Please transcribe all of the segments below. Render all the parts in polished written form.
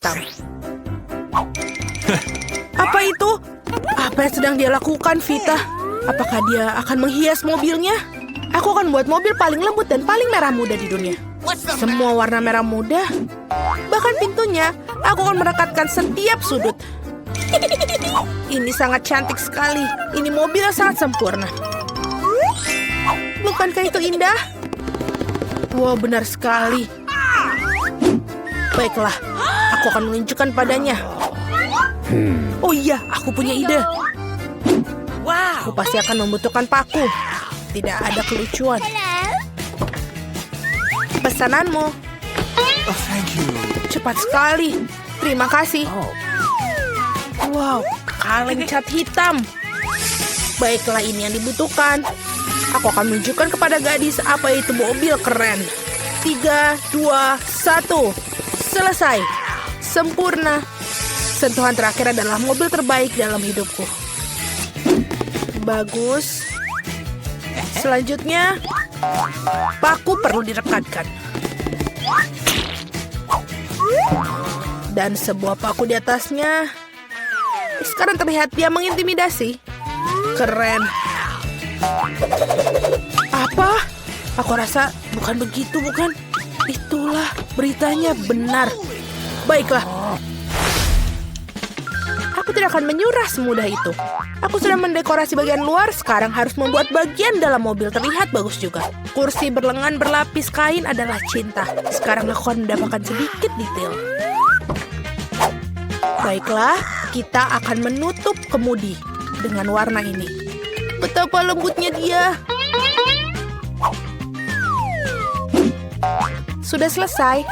hitam. Apa itu? Apa yang sedang dia lakukan, Vita? Apakah dia akan menghias mobilnya? Aku akan buat mobil paling lembut dan paling merah muda di dunia. Semua warna merah muda. Bahkan pintunya, aku akan merekatkan setiap sudut. Ini sangat cantik sekali. Ini mobil yang sangat sempurna. Bukankah itu indah? Wow, benar sekali. Baiklah, aku akan menunjukkan padanya. Oh iya, aku punya ide. Aku pasti akan membutuhkan paku. Tidak ada kelucuan. Pesananmu. Oh, thank you. Cepat sekali. Terima kasih. Wow, kaleng cat hitam. Baiklah, ini yang dibutuhkan. Aku akan menunjukkan kepada gadis apa itu mobil keren. 3, 2, 1. Selesai. Sempurna. Sentuhan terakhir adalah mobil terbaik dalam hidupku. Bagus. Selanjutnya, paku perlu direkatkan. Dan sebuah paku di atasnya. Sekarang terlihat dia mengintimidasi. Keren. Apa? Aku rasa bukan begitu, bukan? Itulah beritanya benar. Baiklah. Aku tidak akan menyerah semudah itu. Aku sudah mendekorasi bagian luar, sekarang harus membuat bagian dalam mobil terlihat bagus juga. Kursi berlengan berlapis kain adalah cinta. Sekarang aku akan mendapatkan sedikit detail. Baiklah, kita akan menutup kemudi dengan warna ini. Betapa lembutnya dia. Sudah selesai.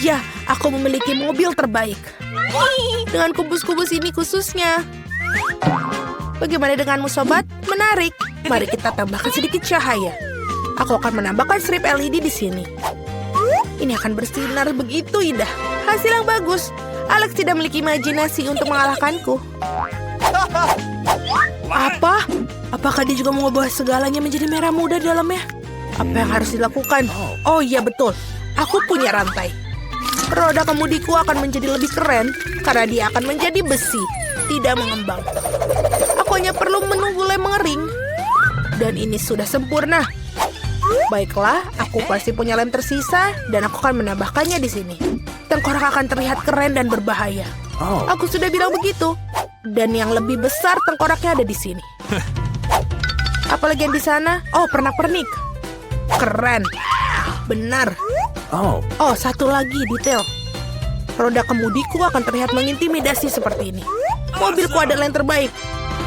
Ya, aku memiliki mobil terbaik. Dengan kubus-kubus ini khususnya. Bagaimana denganmu, sobat? Menarik. Mari kita tambahkan sedikit cahaya. Aku akan menambahkan strip LED di sini. Ini akan bersinar begitu indah. Hasil yang bagus. Alex tidak memiliki imajinasi untuk mengalahkanku. Apa? Apakah dia juga mengubah segalanya menjadi merah muda di dalamnya? Apa yang harus dilakukan? Oh iya, betul. Aku punya rantai. Roda kemudiku akan menjadi lebih keren karena dia akan menjadi besi, tidak mengembang. Aku hanya perlu menunggu lem mengering. Dan ini sudah sempurna. Baiklah, aku pasti punya lem tersisa dan aku akan menambahkannya di sini. Tengkorak akan terlihat keren dan berbahaya. Aku sudah bilang begitu. Dan yang lebih besar tengkoraknya ada di sini. Apalagi yang di sana? Oh, pernak-pernik. Keren. Benar. Oh, satu lagi detail. Roda kemudiku akan terlihat mengintimidasi seperti ini. Mobilku adalah yang terbaik.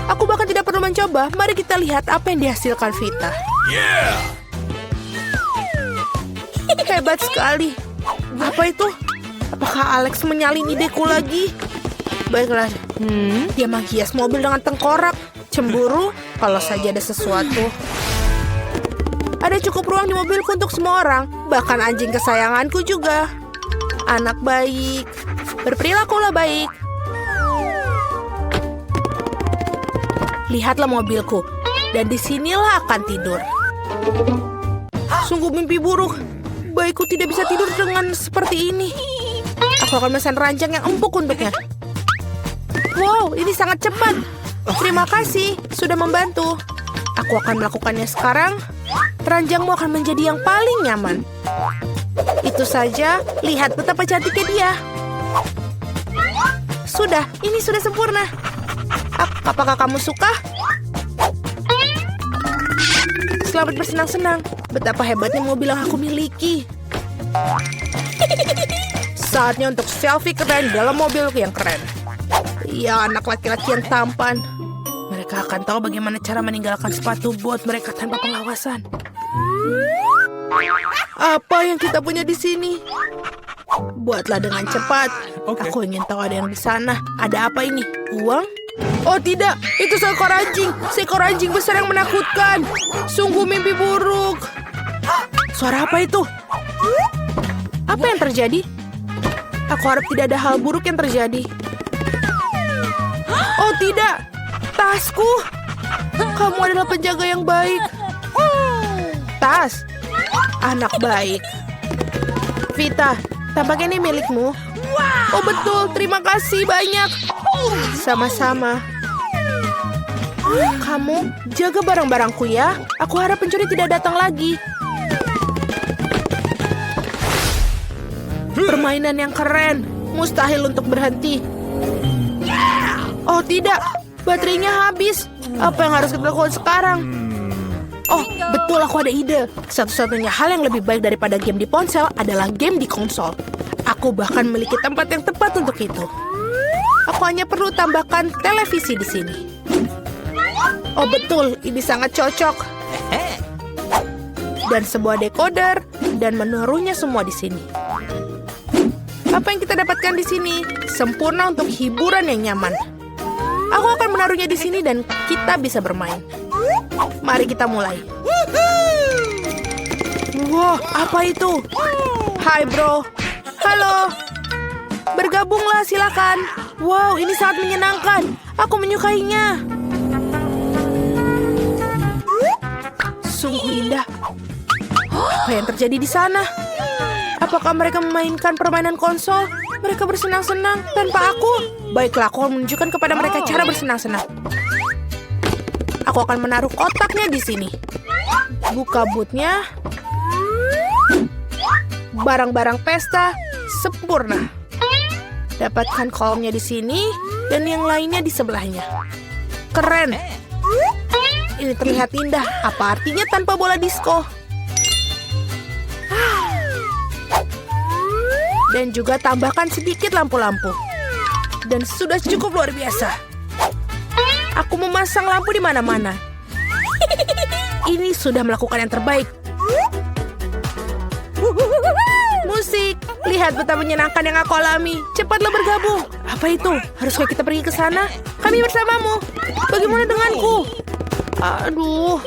Aku bahkan tidak perlu mencoba. Mari kita lihat apa yang dihasilkan Vita. Hebat sekali. Apa itu? Apakah Alex menyalin ideku lagi? Baiklah. Dia menghias mobil dengan tengkorak. Cemburu? Kalau saja ada sesuatu. Ada cukup ruang di mobilku untuk semua orang. Bahkan anjing kesayanganku juga. Anak baik. Berperilakulah baik. Lihatlah mobilku. Dan disinilah akan tidur. Sungguh mimpi buruk. Baikku tidak bisa tidur dengan seperti ini. Aku akan memesan ranjang yang empuk untuknya. Wow, ini sangat cepat. Terima kasih sudah membantu. Aku akan melakukannya sekarang. Ranjangmu akan menjadi yang paling nyaman. Itu saja, lihat betapa cantiknya dia. Sudah, ini sudah sempurna. Apakah kamu suka? Selamat bersenang-senang. Betapa hebatnya mobil yang aku miliki. Saatnya untuk selfie keren dalam mobilku yang keren. Ya, anak laki-laki yang tampan. Mereka akan tahu bagaimana cara meninggalkan sepatu bot mereka tanpa pengawasan. Apa yang kita punya di sini? Buatlah dengan cepat. Aku ingin tahu ada yang di sana. Ada apa ini? Uang? Oh tidak, itu seekor anjing. Seekor anjing besar yang menakutkan. Sungguh mimpi buruk. Suara apa itu? Apa yang terjadi? Aku harap tidak ada hal buruk yang terjadi. Oh tidak, tasku. Kamu adalah penjaga yang baik. Tas, anak baik. Vita, tampaknya ini milikmu. Oh betul, terima kasih banyak. Sama-sama. Kamu jaga barang-barangku ya. Aku harap pencuri tidak datang lagi. Permainan yang keren. Mustahil untuk berhenti. Oh tidak, baterainya habis. Apa yang harus kita lakukan sekarang? Oh, betul, aku ada ide. Satu-satunya hal yang lebih baik daripada game di ponsel adalah game di konsol. Aku bahkan memiliki tempat yang tepat untuk itu. Aku hanya perlu tambahkan televisi di sini. Oh betul, ini sangat cocok. Dan sebuah decoder dan menaruhnya semua di sini. Apa yang kita dapatkan di sini sempurna untuk hiburan yang nyaman. Aku akan menaruhnya di sini dan kita bisa bermain. Mari kita mulai. Wah, apa itu? Hai bro. Halo. Bergabunglah silakan. Wow, ini sangat menyenangkan. Aku menyukainya. Sungguh indah. Apa yang terjadi di sana? Apakah mereka memainkan permainan konsol? Mereka bersenang-senang tanpa aku. Baiklah, aku akan menunjukkan kepada mereka cara bersenang-senang. Aku akan menaruh kotaknya di sini. Buka bootnya. Barang-barang pesta sempurna. Dapatkan kolomnya di sini dan yang lainnya di sebelahnya. Keren. Ini terlihat indah. Apa artinya tanpa bola disco? Dan juga tambahkan sedikit lampu-lampu. Dan sudah cukup luar biasa. Aku memasang lampu di mana-mana. Ini sudah melakukan yang terbaik. Musik, lihat betapa menyenangkan yang aku alami. Cepatlah bergabung. Apa itu? Haruskah kita pergi ke sana? Kami bersamamu. Bagaimana denganku? Aduh.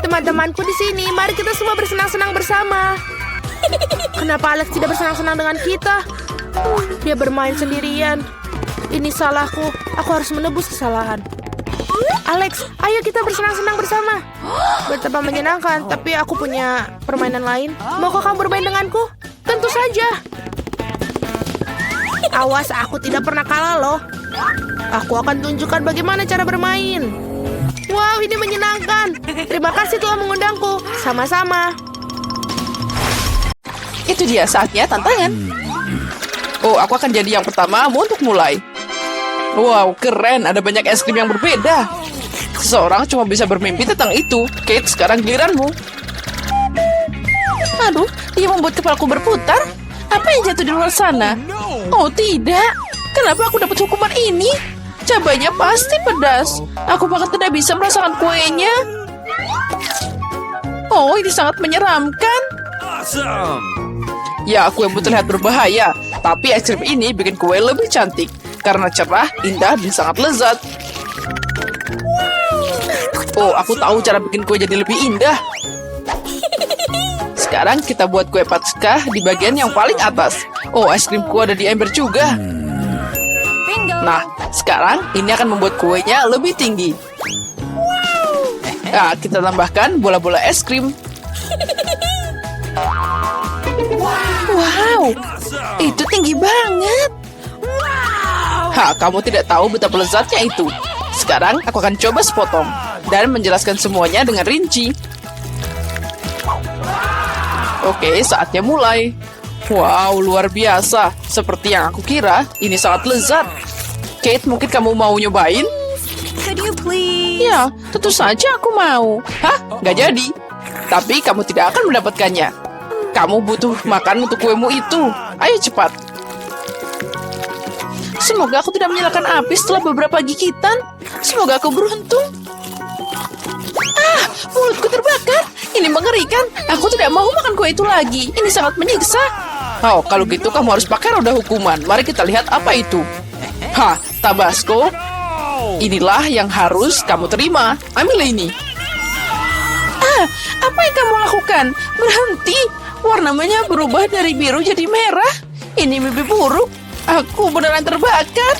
Teman-temanku di sini, mari kita semua bersenang-senang bersama. Kenapa Alex tidak bersenang-senang dengan kita? Dia bermain sendirian. Ini salahku. Aku harus menebus kesalahan. Alex, ayo kita bersenang-senang bersama. Betapa menyenangkan, tapi aku punya permainan lain. Maukah kamu bermain denganku? Tentu saja. Awas, aku tidak pernah kalah loh. Aku akan tunjukkan bagaimana cara bermain. Wow, ini menyenangkan. Terima kasih telah mengundangku. Sama-sama. Itu dia saatnya tantangan. Oh, aku akan jadi yang pertama untuk mulai. Wow, keren. Ada banyak es krim yang berbeda. Seseorang cuma bisa bermimpi tentang itu. Kate, sekarang giliranmu. Aduh, dia membuat kepalaku berputar. Apa yang jatuh di luar sana? Oh, tidak. Kenapa aku dapat hukuman ini? Cabainya pasti pedas. Aku bahkan tidak bisa merasakan kuenya. Oh, ini sangat menyeramkan. Ya, kue terlihat berbahaya. Tapi es krim ini bikin kue lebih cantik. Karena cerah, indah, dan sangat lezat. Oh, aku tahu cara bikin kue jadi lebih indah. Sekarang kita buat kue Paskah di bagian yang paling atas. Oh, es krimku ada di ember juga. Nah, sekarang ini akan membuat kuenya lebih tinggi. Nah, kita tambahkan bola-bola es krim. Wow, itu tinggi banget. Kamu tidak tahu betapa lezatnya itu. Sekarang aku akan coba sepotong dan menjelaskan semuanya dengan rinci. Oke, saatnya mulai. Wow, luar biasa. Seperti yang aku kira, ini sangat lezat. Kate, mungkin kamu mau nyobain? Could you please? Ya, tentu saja aku mau. Nggak jadi. Tapi kamu tidak akan mendapatkannya. Kamu butuh makan untuk kuemu itu. Ayo cepat. Semoga aku tidak menyalakan api setelah beberapa gigitan. Semoga aku beruntung. Mulutku terbakar. Ini mengerikan. Aku tidak mau makan kue itu lagi. Ini sangat menyiksa. Oh, kalau gitu kamu harus pakai roda hukuman. Mari kita lihat apa itu. Tabasco. Inilah yang harus kamu terima. Ambil ini. Apa yang kamu lakukan? Berhenti. Warnanya berubah dari biru jadi merah. Ini mimpi buruk. Aku beneran terbakar.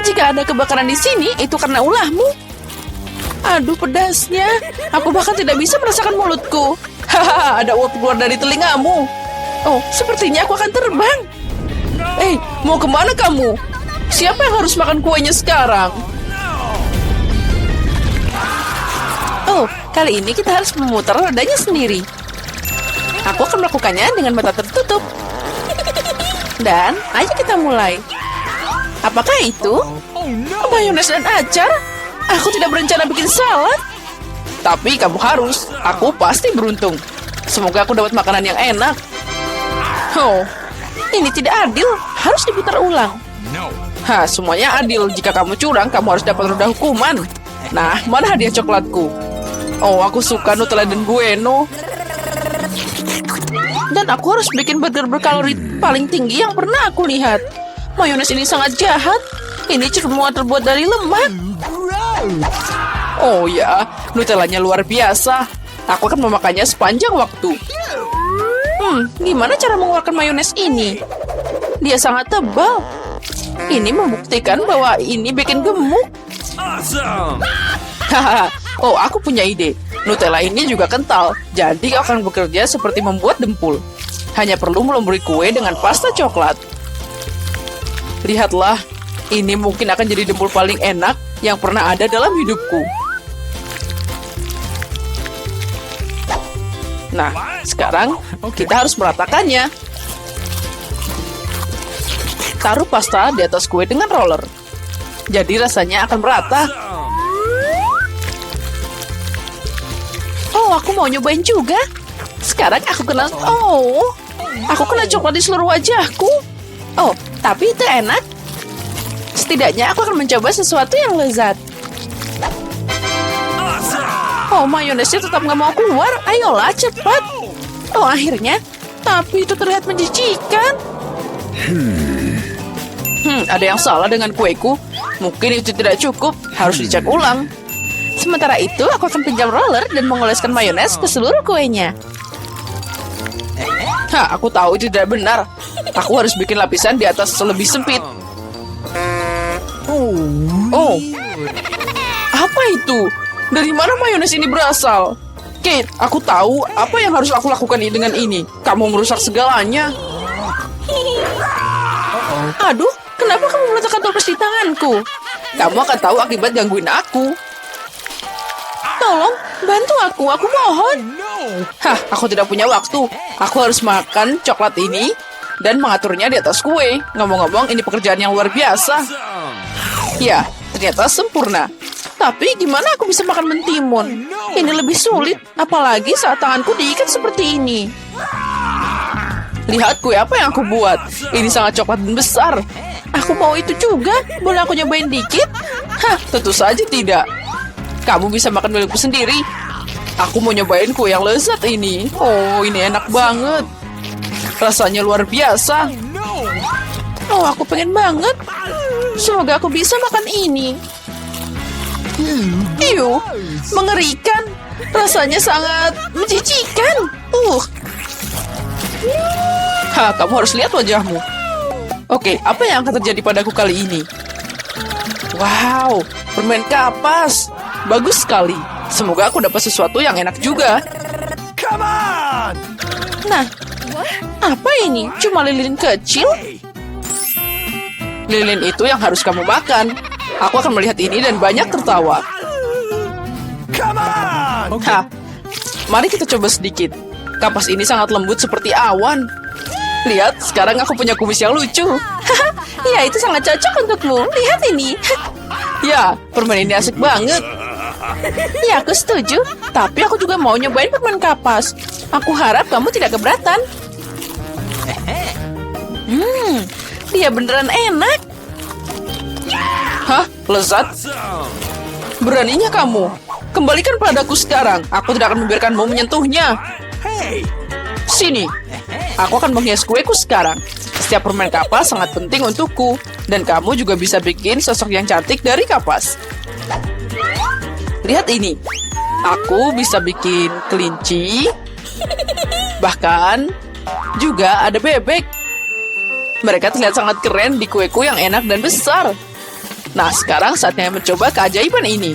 Jika ada kebakaran di sini, itu karena ulahmu. Aduh, pedasnya. Aku bahkan tidak bisa merasakan mulutku. Hahaha, ada uap keluar dari telingamu. Oh, sepertinya aku akan terbang. Mau kemana kamu? Siapa yang harus makan kuenya sekarang? Oh, kali ini kita harus memutar rodanya sendiri. Aku akan melakukannya dengan mata tertutup. Dan, ayo kita mulai. Apakah itu? Mayones dan acar? Aku tidak berencana bikin salad. Tapi kamu harus. Aku pasti beruntung. Semoga aku dapat makanan yang enak. Oh, ini tidak adil. Harus diputar ulang. Semuanya adil. Jika kamu curang, kamu harus dapat roda hukuman. Nah, mana hadiah coklatku? Oh, aku suka Nutella dan Bueno. Dan aku harus bikin burger berkalori paling tinggi yang pernah aku lihat. Mayones ini sangat jahat. Ini semua terbuat dari lemak. Oh ya, Nutellanya luar biasa. Aku akan memakannya sepanjang waktu. Gimana cara mengeluarkan mayones ini? Dia sangat tebal. Ini membuktikan bahwa ini bikin gemuk. Hahaha. Oh, aku punya ide. Nutella ini juga kental, jadi akan bekerja seperti membuat dempul. Hanya perlu melumuri kue dengan pasta coklat. Lihatlah, ini mungkin akan jadi dempul paling enak yang pernah ada dalam hidupku. Nah, sekarang kita harus meratakannya. Taruh pasta di atas kue dengan roller. Jadi rasanya akan merata. Oh, aku mau nyobain juga. Sekarang aku kena... Oh, aku kena coklat di seluruh wajahku. Oh, tapi itu enak. Setidaknya aku akan mencoba sesuatu yang lezat. Oh, mayonesnya tetap nggak mau keluar. Ayolah, cepat. Oh, akhirnya. Tapi itu terlihat menjijikan. Ada yang salah dengan kueku. Mungkin itu tidak cukup. Harus dicek ulang. Sementara itu, aku akan pinjam roller dan mengoleskan mayones ke seluruh kuenya. Aku tahu itu tidak benar. Aku harus bikin lapisan di atas lebih sempit. Oh, apa itu? Dari mana mayones ini berasal? Kate, aku tahu apa yang harus aku lakukan dengan ini. Kamu merusak segalanya. Aduh, kenapa kamu meletakkan toples di tanganku? Kamu akan tahu akibat gangguin aku. Tolong, bantu aku mohon. Aku tidak punya waktu. Aku harus makan coklat ini dan mengaturnya di atas kue. Ngomong-ngomong, ini pekerjaan yang luar biasa. Ya, ternyata sempurna. Tapi gimana aku bisa makan mentimun? Ini lebih sulit, apalagi saat tanganku diikat seperti ini. Lihat kue apa yang aku buat. Ini sangat coklat dan besar. Aku mau itu juga. Boleh aku nyobain dikit? Tentu saja tidak. Kamu bisa makan milikku sendiri. Aku mau nyobain kue yang lezat ini. Oh, ini enak banget. Rasanya luar biasa. Oh, aku pengen banget. Semoga aku bisa makan ini. Iu, mengerikan. Rasanya sangat menjijikan. Kamu harus lihat wajahmu. Oke, apa yang akan terjadi padaku kali ini? Wow, permen kapas. Bagus sekali. Semoga aku dapat sesuatu yang enak juga. Come on! Nah, apa ini? Cuma lilin kecil? Lilin itu yang harus kamu makan. Aku akan melihat ini dan banyak tertawa. Come on! Mari kita coba sedikit. Kapas ini sangat lembut seperti awan. Lihat, sekarang aku punya kumis yang lucu. Ya, itu sangat cocok untukmu. Lihat ini. Ya, permen ini asik banget. Ya, aku setuju. Tapi aku juga mau nyobain permen kapas. Aku harap kamu tidak keberatan. Dia beneran enak. Lezat? Beraninya kamu. Kembalikan padaku sekarang. Aku tidak akan membiarkanmu menyentuhnya. Sini. Aku akan menghias kueku sekarang. Setiap permen kapas sangat penting untukku. Dan kamu juga bisa bikin sosok yang cantik dari kapas. Lihat ini. Aku bisa bikin kelinci. Bahkan juga ada bebek. Mereka terlihat sangat keren di kueku yang enak dan besar. Nah, sekarang saatnya mencoba keajaiban ini.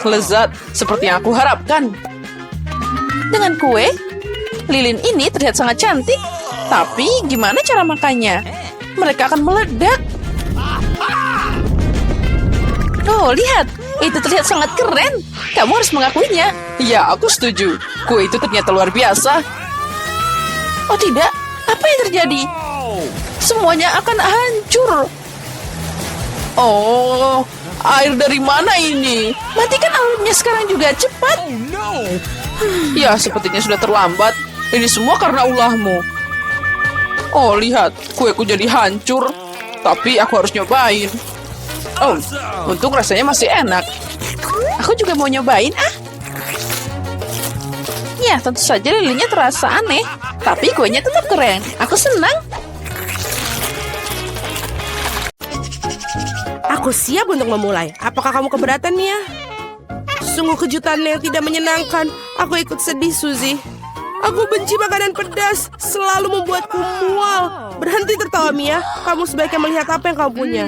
Lezat. Seperti yang aku harapkan. Dengan kue, lilin ini terlihat sangat cantik. Tapi gimana cara makannya? Mereka akan meledak. Oh, lihat. Itu terlihat sangat keren. Kamu harus mengakuinya. Ya, aku setuju. Kue itu ternyata luar biasa. Oh tidak, apa yang terjadi? Semuanya akan hancur. Oh, air dari mana ini? Matikan airnya sekarang juga, cepat. Ya, sepertinya sudah terlambat. Ini semua karena ulahmu. Oh, lihat, kueku jadi hancur. Tapi aku harus nyobain. Oh, untung rasanya masih enak. Aku juga mau nyobain, Ya, tentu saja lilinnya terasa aneh. Tapi kuenya tetap keren. Aku senang. Aku siap untuk memulai. Apakah kamu keberatan, Mia? Sungguh kejutan yang tidak menyenangkan. Aku ikut sedih, Suzy. Aku benci makanan pedas. Selalu membuatku mual. Berhenti tertawa, Mia. Kamu sebaiknya melihat apa yang kamu punya.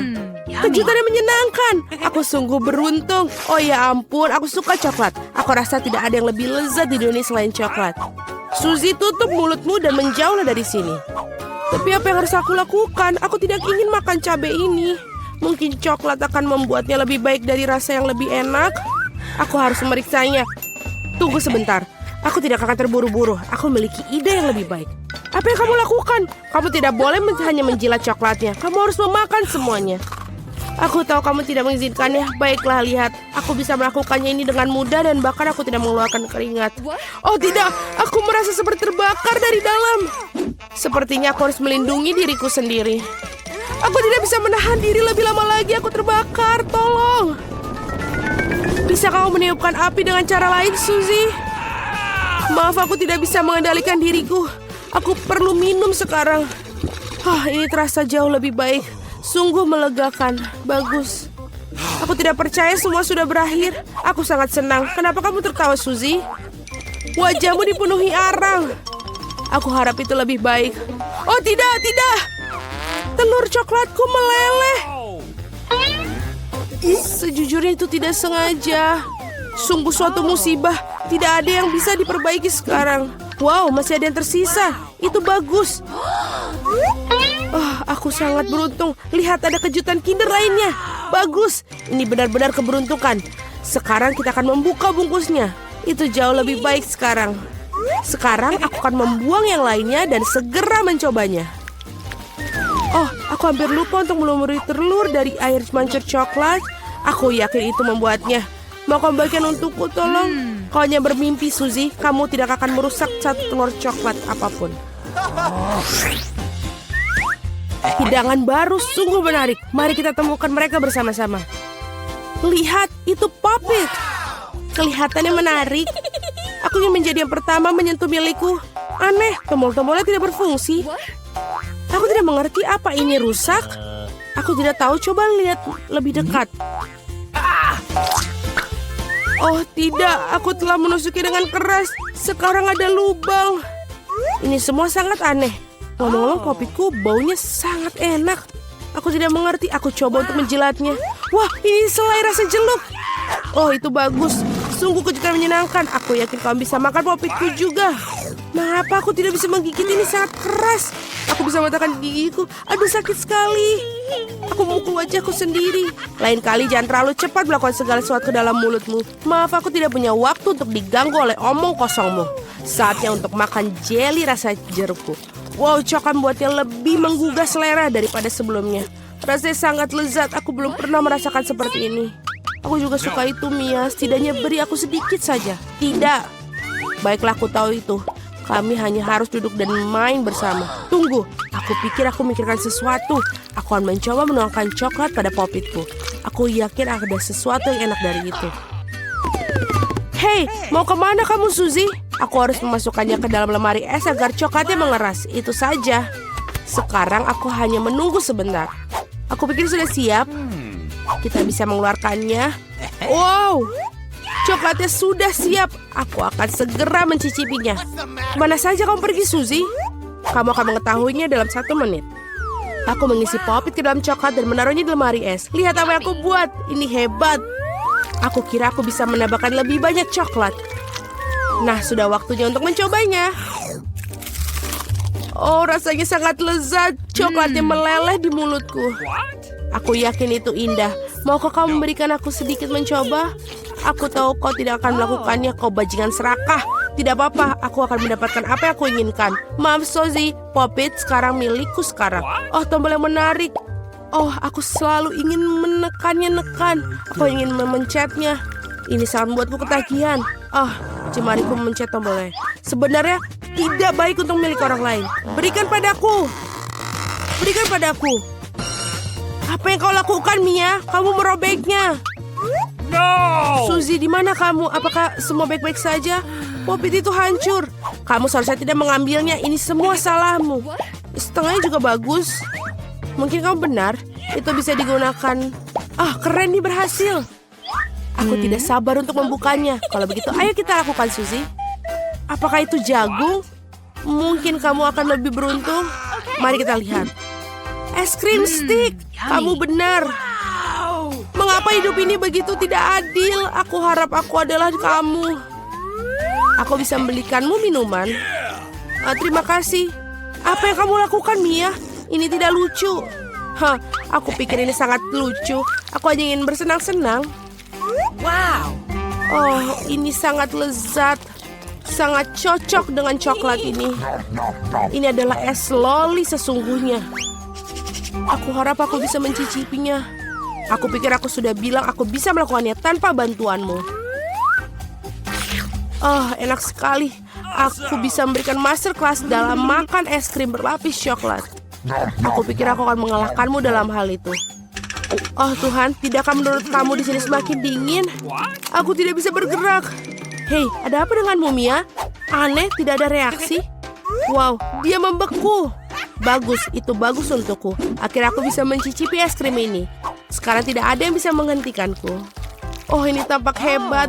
Kejutan yang menyenangkan. Aku sungguh beruntung. Oh ya ampun, aku suka coklat. Aku rasa tidak ada yang lebih lezat di dunia selain coklat. Suzy, tutup mulutmu dan menjauhlah dari sini. Tapi apa yang harus aku lakukan? Aku tidak ingin makan cabai ini. Mungkin coklat akan membuatnya lebih baik dari rasa yang lebih enak. Aku harus memeriksanya. Tunggu sebentar. Aku tidak akan terburu-buru. Aku memiliki ide yang lebih baik. Apa yang kamu lakukan? Kamu tidak boleh hanya menjilat coklatnya. Kamu harus memakan semuanya. Aku tahu kamu tidak mengizinkannya. Baiklah, lihat. Aku bisa melakukannya ini dengan mudah dan bahkan aku tidak mengeluarkan keringat. Oh tidak, aku merasa seperti terbakar dari dalam. Sepertinya aku harus melindungi diriku sendiri. Aku tidak bisa menahan diri lebih lama lagi. Aku terbakar, tolong. Bisa kamu meniupkan api dengan cara lain, Suzy? Maaf, aku tidak bisa mengendalikan diriku. Aku perlu minum sekarang. Ini terasa jauh lebih baik. Sungguh melegakan. Bagus. Aku tidak percaya semua sudah berakhir. Aku sangat senang. Kenapa kamu tertawa, Suzy? Wajahmu dipenuhi arang. Aku harap itu lebih baik. Oh tidak, tidak. Telur coklatku meleleh. Sejujurnya itu tidak sengaja. Sungguh suatu musibah. Tidak ada yang bisa diperbaiki sekarang. Wow, masih ada yang tersisa. Itu bagus. Aku sangat beruntung. Lihat, ada kejutan Kinder lainnya. Bagus. Ini benar-benar keberuntungan. Sekarang kita akan membuka bungkusnya. Itu jauh lebih baik sekarang. Sekarang aku akan membuang yang lainnya dan segera mencobanya. Oh, aku hampir lupa untuk melumuri telur dari air mancur coklat. Aku yakin itu membuatnya. Mau kamu bagian untukku, tolong? Kau hanya bermimpi, Suzy. Kamu tidak akan merusak satu telur coklat apapun. Hidangan baru sungguh menarik. Mari kita temukan mereka bersama-sama. Lihat, itu puppet. Kelihatannya menarik. Aku ingin menjadi yang pertama menyentuh milikku. Aneh, tombol-tombolnya tidak berfungsi. Aku tidak mengerti apa ini rusak. Aku tidak tahu, coba lihat lebih dekat. Oh tidak, aku telah menusuknya dengan keras. Sekarang ada lubang. Ini semua sangat aneh. Ngomong-ngomong, popitku baunya sangat enak. Aku tidak mengerti, aku coba untuk menjilatnya. Wah, ini selai rasa jeluk. Oh, itu bagus. Sungguh kejutan menyenangkan. Aku yakin kamu bisa makan popitku juga. Mengapa aku tidak bisa menggigit ini sangat keras? Aku bisa mematahkan gigiku. Aduh, sakit sekali. Aku memukul wajahku sendiri. Lain kali jangan terlalu cepat melakukan segala sesuatu ke dalam mulutmu. Maaf, aku tidak punya waktu untuk diganggu oleh omong kosongmu. Saatnya untuk makan jeli rasa jerukku. Wow, coklat membuatnya lebih menggugah selera daripada sebelumnya. Rasanya sangat lezat. Aku belum pernah merasakan seperti ini. Aku juga suka itu, Mia. Setidaknya beri aku sedikit saja. Tidak. Baiklah, aku tahu itu. Kami hanya harus duduk dan main bersama. Tunggu, aku pikir aku memikirkan sesuatu. Aku akan mencoba menuangkan coklat pada popitku. Aku yakin ada sesuatu yang enak dari itu. Hei, mau kemana kamu, Suzy? Aku harus memasukkannya ke dalam lemari es agar coklatnya mengeras. Itu saja. Sekarang aku hanya menunggu sebentar. Aku pikir sudah siap. Kita bisa mengeluarkannya. Wow, coklatnya sudah siap. Aku akan segera mencicipinya. Kemana saja kamu pergi, Suzy? Kamu akan mengetahuinya dalam 1 menit. Aku mengisi popit ke dalam coklat dan menaruhnya di lemari es. Lihat apa yang aku buat. Ini hebat. Aku kira aku bisa menambahkan lebih banyak coklat. Nah, sudah waktunya untuk mencobanya. Oh, rasanya sangat lezat. Coklatnya meleleh di mulutku. Aku yakin itu indah. Maukah kau memberikan aku sedikit mencoba? Aku tahu kau tidak akan melakukannya, kau bajingan serakah. Tidak apa-apa, aku akan mendapatkan apa yang aku inginkan. Maaf, Suzy. Pop-it sekarang milikku sekarang. Oh, tombol yang menarik. Oh, aku selalu ingin menekannya. Aku ingin memencetnya. Ini sangat membuatku ketagihan. Jemariku memencet tombolnya. Sebenarnya tidak baik untuk milik orang lain. Berikan padaku. Apa yang kau lakukan, Mia? Kamu merobeknya. No! Suzy, di mana kamu? Apakah semua baik-baik saja? Pop-it itu hancur. Kamu seharusnya tidak mengambilnya. Ini semua salahmu. Setengahnya juga bagus. Mungkin kamu benar. Itu bisa digunakan. Keren nih, berhasil. Aku tidak sabar untuk membukanya. Kalau begitu, ayo kita lakukan, Suzy. Apakah itu jagung? Mungkin kamu akan lebih beruntung. Mari kita lihat. Es krim stick. Kamu benar. Mengapa hidup ini begitu tidak adil? Aku harap aku adalah kamu. Aku bisa membelikanmu minuman. Terima kasih. Apa yang kamu lakukan, Mia? Ini tidak lucu. Aku pikir ini sangat lucu. Aku hanya ingin bersenang-senang. Wow. Oh, ini sangat lezat. Sangat cocok dengan coklat ini. Ini adalah es loli sesungguhnya. Aku harap aku bisa mencicipinya. Aku pikir aku sudah bilang aku bisa melakukannya tanpa bantuanmu. Enak sekali. Aku bisa memberikan masterclass dalam makan es krim berlapis coklat. Aku pikir aku akan mengalahkanmu dalam hal itu. Oh Tuhan, tidakkah menurut kamu di sini semakin dingin? Aku tidak bisa bergerak. Hei, ada apa denganmu, Mia? Aneh, tidak ada reaksi. Wow, dia membeku. Bagus, itu bagus untukku. Akhirnya aku bisa mencicipi es krim ini. Sekarang tidak ada yang bisa menghentikanku. Oh, ini tampak hebat.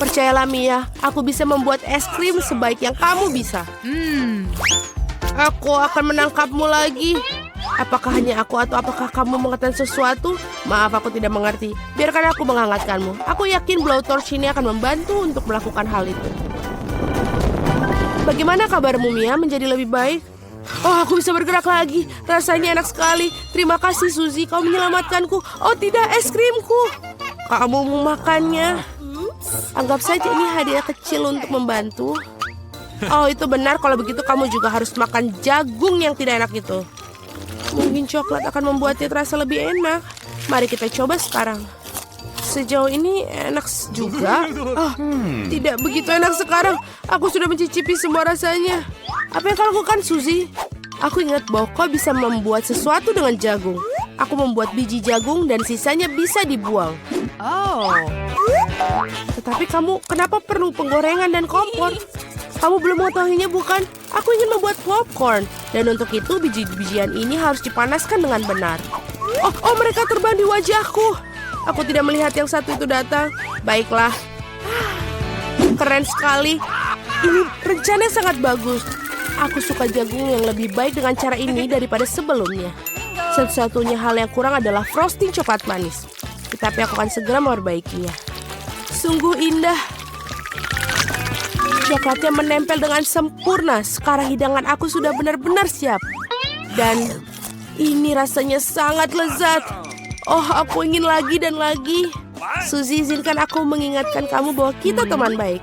Percayalah, Mia, aku bisa membuat es krim sebaik yang kamu bisa. Aku akan menangkapmu lagi. Apakah hanya aku atau apakah kamu mengatakan sesuatu? Maaf, aku tidak mengerti. Biarkan aku menghangatkanmu. Aku yakin blowtorch ini akan membantu untuk melakukan hal itu. Bagaimana kabarmu, Mia? Menjadi lebih baik? Oh, aku bisa bergerak lagi. Rasanya enak sekali. Terima kasih, Suzy. Kau menyelamatkanku. Oh, tidak, es krimku. Kamu mau makannya? Anggap saja ini hadiah kecil untuk membantu. Oh, itu benar. Kalau begitu, kamu juga harus makan jagung yang tidak enak itu. Mungkin coklat akan membuatnya terasa lebih enak. Mari kita coba sekarang. Sejauh ini enak juga. Tidak begitu enak sekarang. Aku sudah mencicipi semua rasanya. Apa yang kau lakukan, Suzy? Aku ingat bahwa kau bisa membuat sesuatu dengan jagung. Aku membuat biji jagung dan sisanya bisa dibuang. Tetapi kamu kenapa perlu penggorengan dan kompor? Kamu belum mengetahuinya, bukan? Aku ingin membuat popcorn. Dan untuk itu biji-bijian ini harus dipanaskan dengan benar. Oh, mereka terbang di wajahku. Aku tidak melihat yang satu itu datang. Baiklah. Keren sekali. Ini rencana sangat bagus. Aku suka jagung yang lebih baik dengan cara ini daripada sebelumnya. Satu-satunya hal yang kurang adalah frosting coklat manis. Tetapi aku akan segera memperbaikinya. Sungguh indah. Coklatnya menempel dengan sempurna. Sekarang hidangan aku sudah benar-benar siap. Dan ini rasanya sangat lezat. Oh, aku ingin lagi dan lagi. Suzy, izinkan aku mengingatkan kamu bahwa kita teman baik.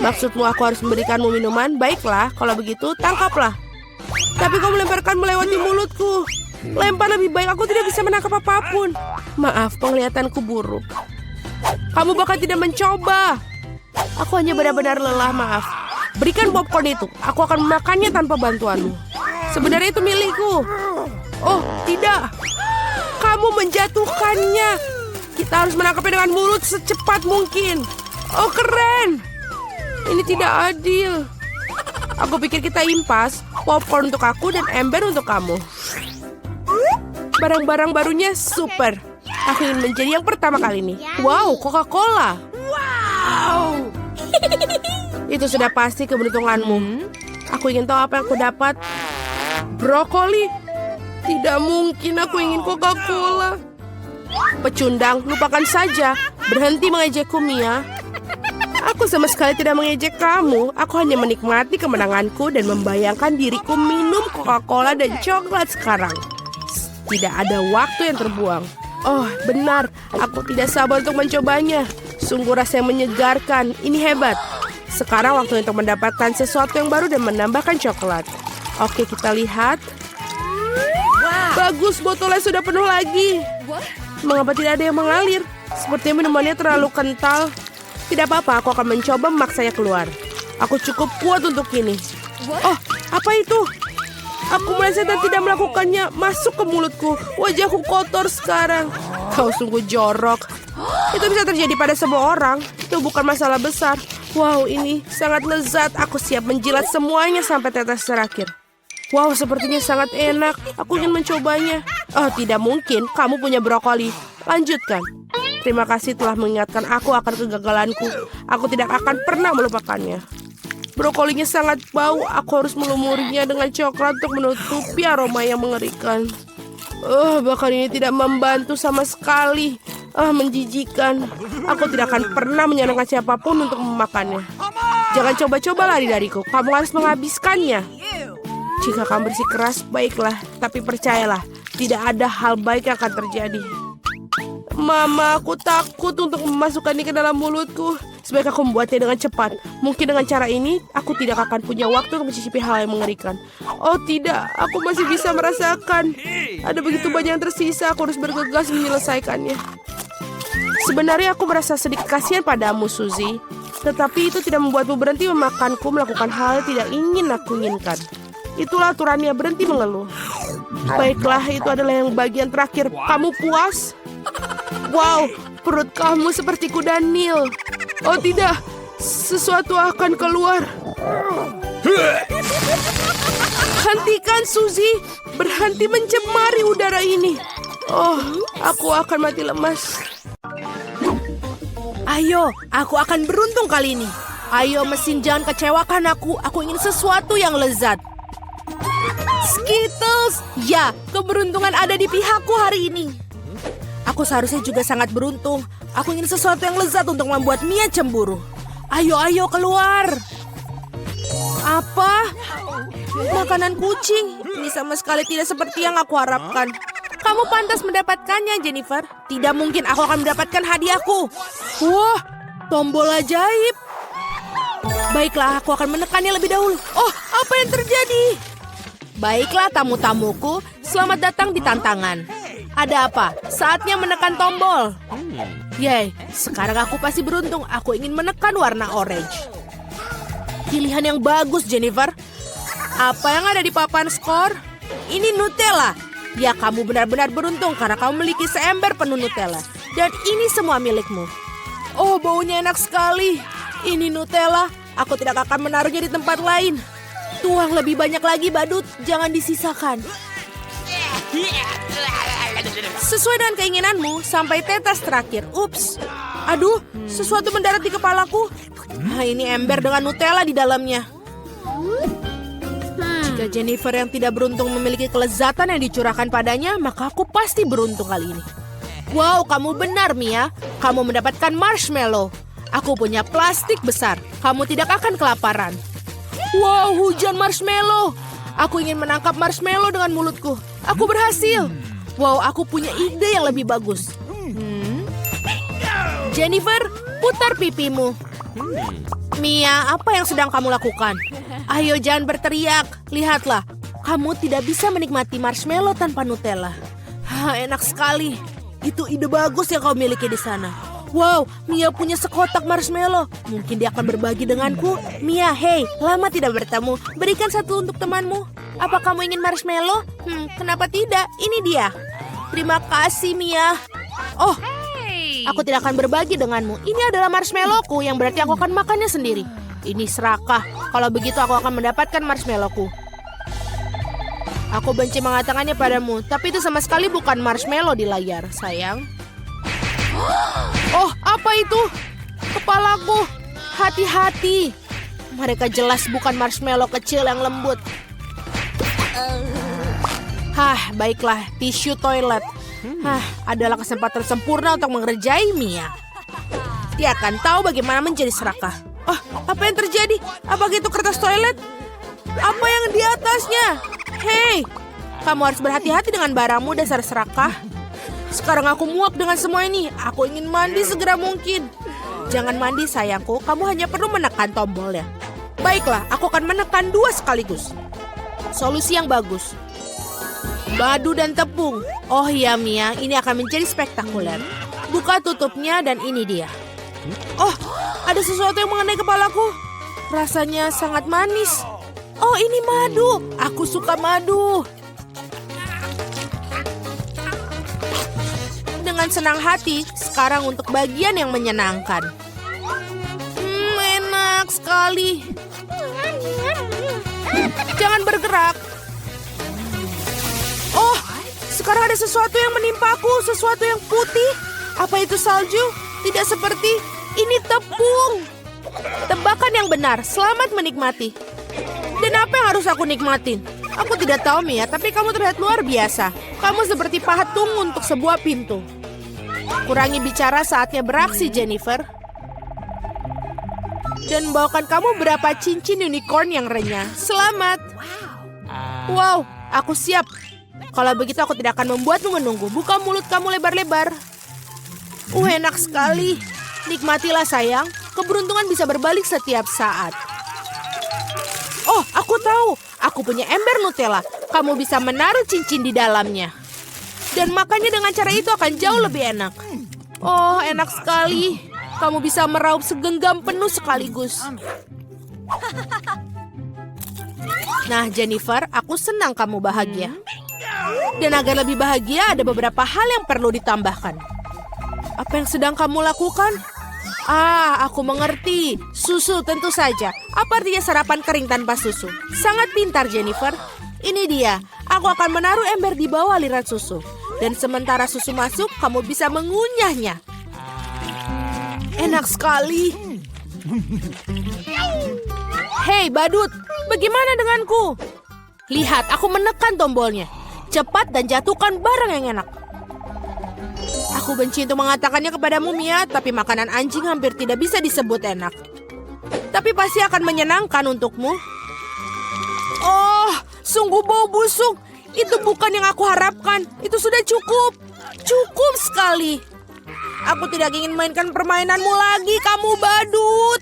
Maksudmu aku harus memberikanmu minuman? Baiklah, kalau begitu tangkaplah. Tapi kau melemparkan melewati mulutku. Lempar lebih baik, aku tidak bisa menangkap apapun. Maaf, penglihatanku buruk. Kamu bahkan tidak mencoba. Aku hanya benar-benar lelah, maaf. Berikan popcorn itu, aku akan memakannya tanpa bantuanmu. Sebenarnya itu milikku. Oh, tidak. Kamu menjatuhkannya. Kita harus menangkapnya dengan mulut secepat mungkin. Oh, keren. Ini tidak adil. Aku pikir kita impas. Popcorn untuk aku dan ember untuk kamu. Barang-barang barunya super. Aku ingin menjadi yang pertama kali ini. Wow, Coca-Cola. Wow. Itu sudah pasti keberuntunganmu. Aku ingin tahu apa yang aku dapat. Brokoli. Tidak mungkin aku ingin Coca-Cola. Pecundang, lupakan saja. Berhenti mengejekku, Mia. Aku Aku sama sekali tidak mengejek kamu. Aku hanya menikmati kemenanganku dan membayangkan diriku minum Coca-Cola dan coklat sekarang. Tidak ada waktu yang terbuang. Oh, benar. Aku tidak sabar untuk mencobanya. Sungguh rasanya menyegarkan. Ini hebat. Sekarang waktu untuk mendapatkan sesuatu yang baru dan menambahkan coklat. Oke, kita lihat. Bagus, botolnya sudah penuh lagi. Mengapa tidak ada yang mengalir? Sepertinya minumannya terlalu kental. Tidak apa-apa, aku akan mencoba memaksanya keluar. Aku cukup kuat untuk ini. Oh, apa itu? Aku meleset dan tidak melakukannya. Masuk ke mulutku. Wajahku kotor sekarang. Kau sungguh jorok. Itu bisa terjadi pada semua orang. Itu bukan masalah besar. Wow, ini sangat lezat. Aku siap menjilat semuanya sampai tetes terakhir. Wow, sepertinya sangat enak. Aku ingin mencobanya. Oh, tidak mungkin. Kamu punya brokoli. Lanjutkan. Terima kasih telah mengingatkan aku akan kegagalanku. Aku tidak akan pernah melupakannya. Brokolinya sangat bau. Aku harus melumurinya dengan coklat untuk menutupi aroma yang mengerikan. Bahkan ini tidak membantu sama sekali. Menjijikan. Aku tidak akan pernah menyenangkan siapapun untuk memakannya. Jangan coba-coba lari dariku. Kamu harus menghabiskannya. Jika kamu bersikeras, baiklah. Tapi percayalah, tidak ada hal baik yang akan terjadi. Mama, aku takut untuk memasukkannya ke dalam mulutku. Sebaiknya aku membuatnya dengan cepat. Mungkin dengan cara ini, aku tidak akan punya waktu untuk mencicipi hal yang mengerikan. Oh tidak, aku masih bisa merasakan. Ada begitu banyak yang tersisa, aku harus bergegas menyelesaikannya. Sebenarnya aku merasa sedikit kasihan padamu, Suzy. Tetapi itu tidak membuatmu berhenti memakanku melakukan hal yang tidak ingin aku inginkan. Itulah aturannya, berhenti mengeluh. Baiklah, itu adalah yang bagian terakhir. Kamu puas? Wow, perut kamu seperti kuda Nil. Oh tidak, sesuatu akan keluar. Hentikan, Suzy. Berhenti mencemari udara ini. Oh, aku akan mati lemas. Ayo, aku akan beruntung kali ini. Ayo mesin, jangan kecewakan aku. Aku ingin sesuatu yang lezat. Skittles! Ya, keberuntungan ada di pihakku hari ini. Aku seharusnya juga sangat beruntung. Aku ingin sesuatu yang lezat untuk membuat Mia cemburu. Ayo, ayo, keluar. Apa? Makanan kucing. Ini sama sekali tidak seperti yang aku harapkan. Kamu pantas mendapatkannya, Jennifer. Tidak mungkin aku akan mendapatkan hadiahku. Wah, tombol ajaib. Baiklah, aku akan menekannya lebih dahulu. Oh, apa yang terjadi? Baiklah, tamu-tamuku. Selamat datang di tantangan. Ada apa? Saatnya menekan tombol. Yay, sekarang aku pasti beruntung. Aku ingin menekan warna orange. Pilihan yang bagus, Jennifer. Apa yang ada di papan skor? Ini Nutella. Ya, kamu benar-benar beruntung karena kamu memiliki seember penuh Nutella. Dan ini semua milikmu. Oh, baunya enak sekali. Ini Nutella. Aku tidak akan menaruhnya di tempat lain. Tuang lebih banyak lagi, badut. Jangan disisakan. Sesuai dengan keinginanmu, sampai tetes terakhir. Ups. Aduh, sesuatu mendarat di kepalaku. Ini ember dengan Nutella di dalamnya. Jika Jennifer yang tidak beruntung memiliki kelezatan yang dicurahkan padanya, maka aku pasti beruntung kali ini. Wow, kamu benar, Mia. Kamu mendapatkan marshmallow. Aku punya plastik besar. Kamu tidak akan kelaparan. Wow, hujan marshmallow. Aku ingin menangkap marshmallow dengan mulutku. Aku berhasil. Wow, aku punya ide yang lebih bagus. Jennifer, putar pipimu. Mia, apa yang sedang kamu lakukan? Ayo, jangan berteriak. Lihatlah, kamu tidak bisa menikmati marshmallow tanpa Nutella. Enak sekali. Itu ide bagus yang kau miliki di sana. Wow, Mia punya sekotak marshmallow. Mungkin dia akan berbagi denganku. Mia, hey, lama tidak bertemu. Berikan satu untuk temanmu. Apa kamu ingin marshmallow? Kenapa tidak? Ini dia. Terima kasih, Mia. Oh, aku tidak akan berbagi denganmu. Ini adalah marshmallowku, yang berarti aku akan makannya sendiri. Ini serakah. Kalau begitu aku akan mendapatkan marshmallowku. Aku benci mengatakannya padamu, tapi itu sama sekali bukan marshmallow di layar, sayang. Oh, apa itu? Kepalaku. Hati-hati. Mereka jelas bukan marshmallow kecil yang lembut. Baiklah, tisu toilet. Adalah kesempatan sempurna untuk mengerjai Mia. Dia akan tahu bagaimana menjadi serakah. Oh, apa yang terjadi? Apa itu kertas toilet? Apa yang di atasnya? Hei, kamu harus berhati-hati dengan barangmu, dasar serakah. Sekarang aku muak dengan semua ini. Aku ingin mandi segera mungkin. Jangan mandi sayangku, kamu hanya perlu menekan tombolnya. Baiklah, aku akan menekan 2 sekaligus. Solusi yang bagus. Madu dan tepung. Oh iya Mia, ini akan menjadi spektakuler. Buka tutupnya dan ini dia. Oh, ada sesuatu yang mengenai kepalaku. Rasanya sangat manis. Oh, ini madu. Aku suka madu. Dengan senang hati, sekarang untuk bagian yang menyenangkan. Enak sekali. Jangan bergerak. Oh, sekarang ada sesuatu yang menimpaku, sesuatu yang putih. Apa itu salju? Tidak seperti ini tepung. Tebakan yang benar, selamat menikmati. Dan apa yang harus aku nikmatin? Aku tidak tahu Mia, tapi kamu terlihat luar biasa. Kamu seperti patung untuk sebuah pintu. Kurangi bicara, saatnya beraksi Jennifer. Dan bawakan kamu berapa cincin unicorn yang renyah. Selamat. Wow, aku siap. Kalau begitu aku tidak akan membuatmu menunggu. Buka mulut kamu lebar-lebar. Enak sekali. Nikmatilah sayang. Keberuntungan bisa berbalik setiap saat. Oh, aku tahu. Aku punya ember Nutella. Kamu bisa menaruh cincin di dalamnya. Dan makannya dengan cara itu akan jauh lebih enak. Oh, enak sekali. Kamu bisa meraup segenggam penuh sekaligus. Nah, Jennifer, aku senang kamu bahagia. Dan agar lebih bahagia, ada beberapa hal yang perlu ditambahkan. Apa yang sedang kamu lakukan? Ah, aku mengerti. Susu tentu saja. Apa artinya sarapan kering tanpa susu? Sangat pintar, Jennifer. Ini dia. Aku akan menaruh ember di bawah aliran susu. Dan sementara susu masuk, kamu bisa mengunyahnya. Enak sekali. Hei, badut. Bagaimana denganku? Lihat, aku menekan tombolnya. Cepat dan jatuhkan barang yang enak. Aku benci untuk mengatakannya kepadamu, Mia, tapi makanan anjing hampir tidak bisa disebut enak. Tapi pasti akan menyenangkan untukmu. Oh, sungguh bau busuk. Itu bukan yang aku harapkan. Itu sudah cukup. Cukup sekali. Aku tidak ingin mainkan permainanmu lagi, kamu badut.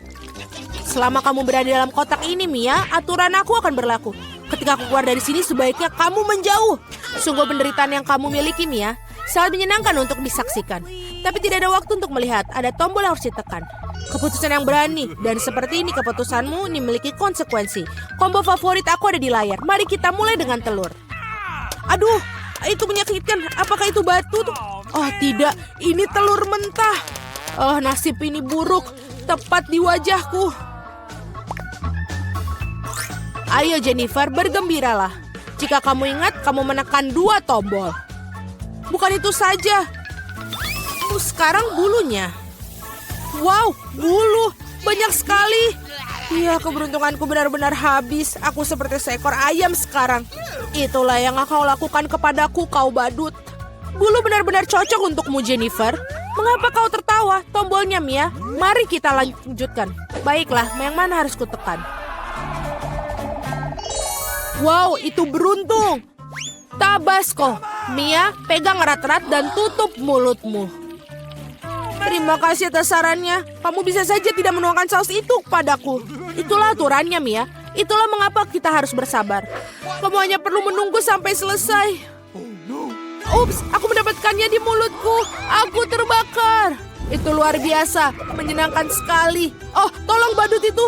Selama kamu berada dalam kotak ini, Mia, aturan aku akan berlaku. Ketika aku keluar dari sini, sebaiknya kamu menjauh. Sungguh penderitaan yang kamu miliki, Mia. Sangat menyenangkan untuk disaksikan. Tapi tidak ada waktu untuk melihat. Ada tombol yang harus ditekan. Keputusan yang berani. Dan seperti ini keputusanmu ini memiliki konsekuensi. Combo favorit aku ada di layar. Mari kita mulai dengan telur. Aduh, itu menyakitkan. Apakah itu batu? Oh tidak, ini telur mentah. Oh, nasib ini buruk. Tepat di wajahku. Ayo Jennifer, bergembiralah. Jika kamu ingat, kamu menekan 2 tombol. Bukan itu saja. Sekarang bulunya. Wow, bulu. Banyak sekali. Iya, keberuntunganku benar-benar habis. Aku seperti seekor ayam sekarang. Itulah yang kau lakukan kepadaku, kau badut. Bulu benar-benar cocok untukmu, Jennifer. Mengapa kau tertawa? Tombolnya, Mia. Mari kita lanjutkan. Baiklah, yang mana harus kutekan? Wow, itu beruntung. Tabasco. Mia, pegang erat-erat dan tutup mulutmu. Terima kasih atas sarannya. Kamu bisa saja tidak menuangkan saus itu kepadaku. Itulah aturannya, Mia. Itulah mengapa kita harus bersabar. Kamu hanya perlu menunggu sampai selesai. Ups, aku mendapatkannya di mulutku. Aku terbakar. Itu luar biasa, menyenangkan sekali. Oh, tolong badut itu.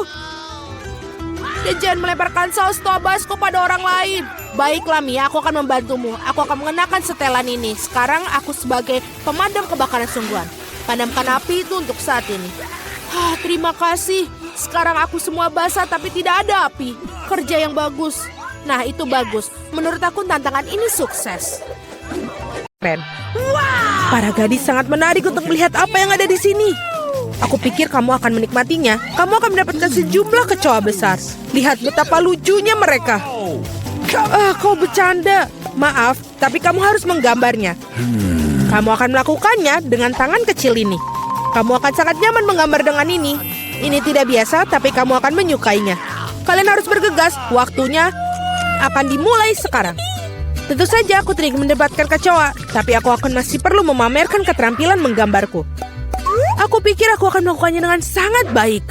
Dan jangan melemparkan saus Tabasco pada orang lain. Baiklah Mia, aku akan membantumu. Aku akan mengenakan setelan ini. Sekarang aku sebagai pemadam kebakaran sungguhan. Padamkan api itu untuk saat ini. Terima kasih. Sekarang aku semua basah tapi tidak ada api. Kerja yang bagus. Nah, itu bagus. Menurut aku tantangan ini sukses. Keren. Para gadis sangat menarik untuk melihat apa yang ada di sini. Aku pikir kamu akan menikmatinya. Kamu akan mendapatkan sejumlah kecoa besar. Lihat betapa lucunya mereka. Kau bercanda. Maaf, tapi kamu harus menggambarnya. Kamu akan melakukannya dengan tangan kecil ini. Kamu akan sangat nyaman menggambar dengan ini. Ini tidak biasa, tapi kamu akan menyukainya. Kalian harus bergegas, waktunya akan dimulai sekarang. Tentu saja aku tidak ingin mendapatkan kecoa, tapi aku akan masih perlu memamerkan keterampilan menggambarku. Aku pikir aku akan melakukannya dengan sangat baik.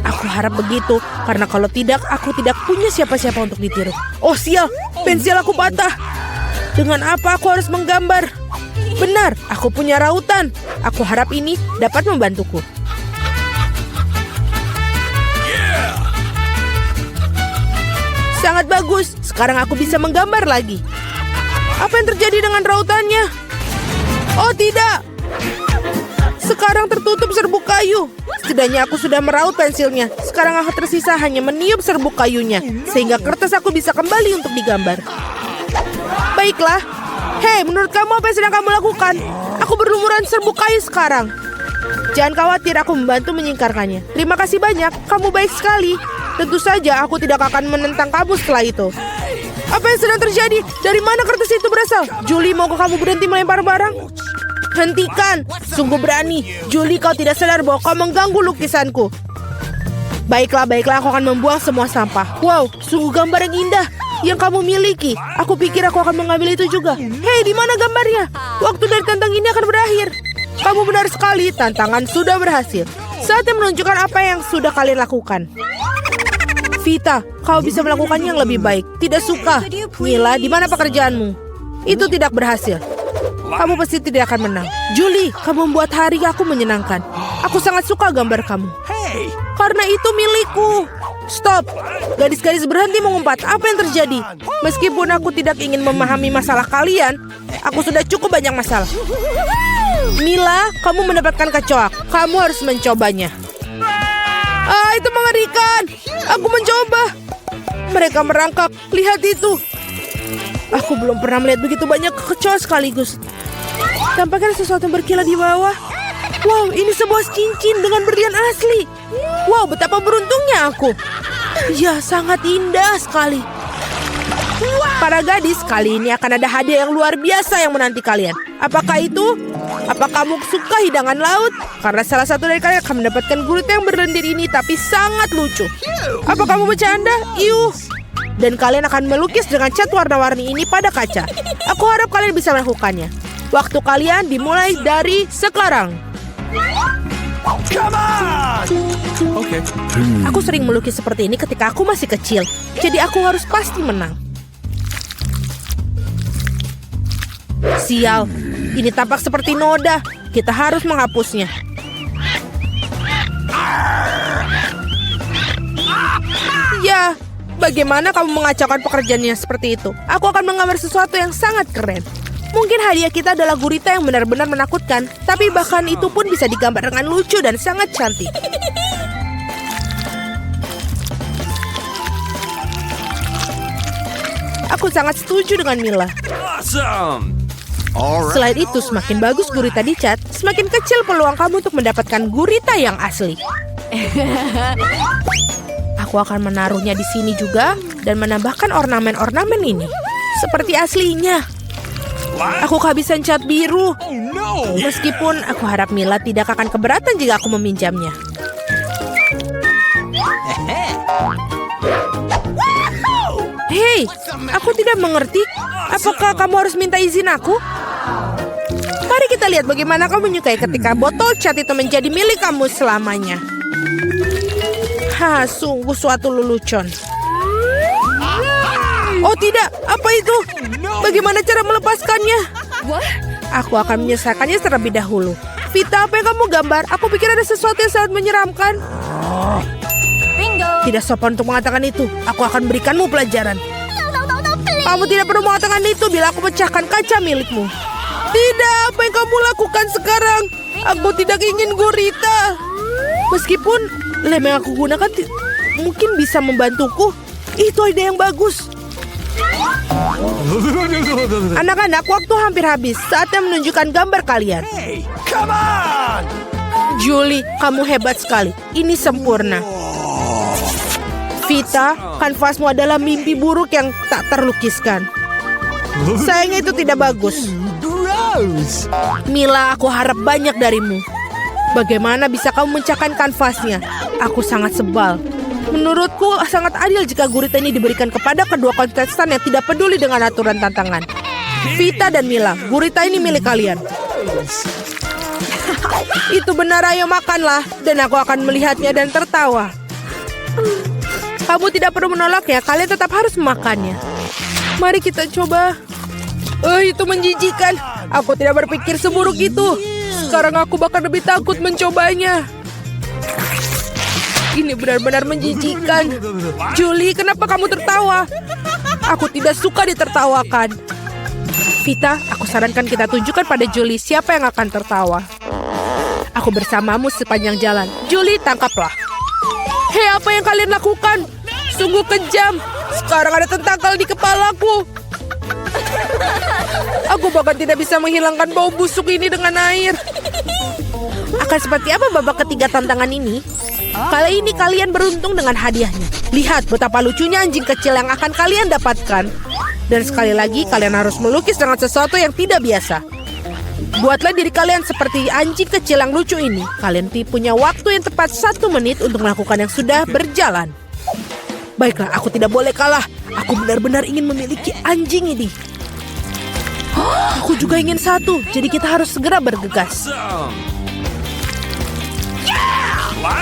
Aku harap begitu, karena kalau tidak, aku tidak punya siapa-siapa untuk ditiru. Oh sial, pensil aku patah. Dengan apa aku harus menggambar? Benar, aku punya rautan. Aku harap ini dapat membantuku. Sangat bagus, sekarang aku bisa menggambar lagi. Apa yang terjadi dengan rautannya? Oh tidak, sekarang tertutup serbuk kayu. Setidaknya aku sudah meraut pensilnya. Sekarang aku tersisa hanya meniup serbuk kayunya, sehingga kertas aku bisa kembali untuk digambar. Baiklah. Hei, menurut kamu apa yang sedang kamu lakukan? Aku berlumuran serbuk kayu sekarang. Jangan khawatir, aku membantu menyingkarkannya. Terima kasih banyak, kamu baik sekali. Tentu saja aku tidak akan menentang kamu setelah itu. Apa yang sedang terjadi? Dari mana kertas itu berasal? Julie, maukah kamu berhenti melempar barang? Hentikan, sungguh berani. Julie, kau tidak sadar bahwa kau mengganggu lukisanku. Baiklah, aku akan membuang semua sampah. Wow, sungguh gambar yang indah yang kamu miliki. Aku pikir aku akan mengambil itu juga. Hei, di mana gambarnya? Waktu dari tantangan ini akan berakhir. Kamu benar sekali, tantangan sudah berhasil. Saatnya menunjukkan apa yang sudah kalian lakukan. Vita, kau bisa melakukannya yang lebih baik. Tidak suka. Mila, di mana pekerjaanmu? Itu tidak berhasil. Kamu pasti tidak akan menang. Julie, kamu membuat hari aku menyenangkan. Aku sangat suka gambar kamu. Karena itu milikku. Stop. Gadis-gadis berhenti mengumpat. Apa yang terjadi? Meskipun aku tidak ingin memahami masalah kalian, aku sudah cukup banyak masalah. Mila, kamu mendapatkan kecoa. Kamu harus mencobanya. Ah, itu mengerikan. Aku mencoba. Mereka merangkak. Lihat itu. Aku belum pernah melihat begitu banyak kecoa sekaligus. Tampaknya sesuatu yang berkilat di bawah. Wow, ini sebuah cincin dengan berlian asli. Wow, betapa beruntungnya aku. Ya, sangat indah sekali. Para gadis, kali ini akan ada hadiah yang luar biasa yang menanti kalian. Apakah itu? Apa kamu suka hidangan laut? Karena salah satu dari kalian akan mendapatkan gurita yang berlendir ini, tapi sangat lucu. Apa kamu bercanda? Iuh. Dan kalian akan melukis dengan cat warna-warni ini pada kaca. Aku harap kalian bisa melakukannya. Waktu kalian dimulai dari sekarang. Come on! Okay. Aku sering melukis seperti ini ketika aku masih kecil. Jadi aku harus pasti menang. Sial, ini tampak seperti noda. Kita harus menghapusnya. Ya, bagaimana kamu mengacaukan pekerjaannya seperti itu? Aku akan menggambar sesuatu yang sangat keren. Mungkin hadiah kita adalah gurita yang benar-benar menakutkan, tapi bahkan itu pun bisa digambar dengan lucu dan sangat cantik. Aku sangat setuju dengan Mila. Awesome! Selain itu, semakin bagus gurita dicat, semakin kecil peluang kamu untuk mendapatkan gurita yang asli. Aku akan menaruhnya di sini juga dan menambahkan ornamen-ornamen ini. Seperti aslinya. Aku kehabisan cat biru. Meskipun aku harap Mila tidak akan keberatan jika aku meminjamnya. Hei, aku tidak mengerti. Apakah kamu harus minta izin aku? Mari kita lihat bagaimana kamu menyukai ketika botol cat itu menjadi milik kamu selamanya. Sungguh suatu lelucon. Oh tidak, apa itu? Bagaimana cara melepaskannya? Aku akan menyelesaikannya terlebih dahulu. Vita, apa yang kamu gambar? Aku pikir ada sesuatu yang sangat menyeramkan. Tidak sopan untuk mengatakan itu. Aku akan berikanmu pelajaran. Kamu tidak perlu mengatakan itu bila aku pecahkan kaca milikmu. Tidak, apa yang kamu lakukan sekarang? Aku tidak ingin gurita. Meskipun lem yang aku gunakan mungkin bisa membantuku. Itu ide yang bagus. Anak-anak, waktu hampir habis. Saatnya menunjukkan gambar kalian. Hey, come on! Julie, kamu hebat sekali. Ini sempurna. Vita, kanvasmu adalah mimpi buruk yang tak terlukiskan. Sayangnya itu tidak bagus. Gross! Mila, aku harap banyak darimu. Bagaimana bisa kamu memecahkan kanvasnya? Aku sangat sebal. Menurutku sangat adil jika gurita ini diberikan kepada kedua kontestan yang tidak peduli dengan aturan tantangan. Vita dan Mila, gurita ini milik kalian. Itu benar, ayo makanlah. Dan aku akan melihatnya dan tertawa. Kamu tidak perlu menolaknya, kalian tetap harus memakannya. Mari kita coba. Itu menjijikan. Aku tidak berpikir seburuk itu. Sekarang aku bahkan lebih takut mencobanya. Ini benar-benar menjijikan. Julie, kenapa kamu tertawa? Aku tidak suka ditertawakan. Vita, aku sarankan kita tunjukkan pada Julie siapa yang akan tertawa. Aku bersamamu sepanjang jalan. Julie, tangkaplah. Hei, apa yang kalian lakukan? Sungguh kejam. Sekarang ada tentakel di kepalaku. Aku bahkan tidak bisa menghilangkan bau busuk ini dengan air. Akan seperti apa babak ketiga tantangan ini? Kali ini kalian beruntung dengan hadiahnya. Lihat betapa lucunya anjing kecil yang akan kalian dapatkan. Dan sekali lagi kalian harus melukis dengan sesuatu yang tidak biasa. Buatlah diri kalian seperti anjing kecil yang lucu ini. Kalian punya waktu yang tepat 1 menit untuk melakukan yang sudah berjalan. Baiklah, aku tidak boleh kalah. Aku benar-benar ingin memiliki anjing ini. Aku juga ingin satu, jadi kita harus segera bergegas.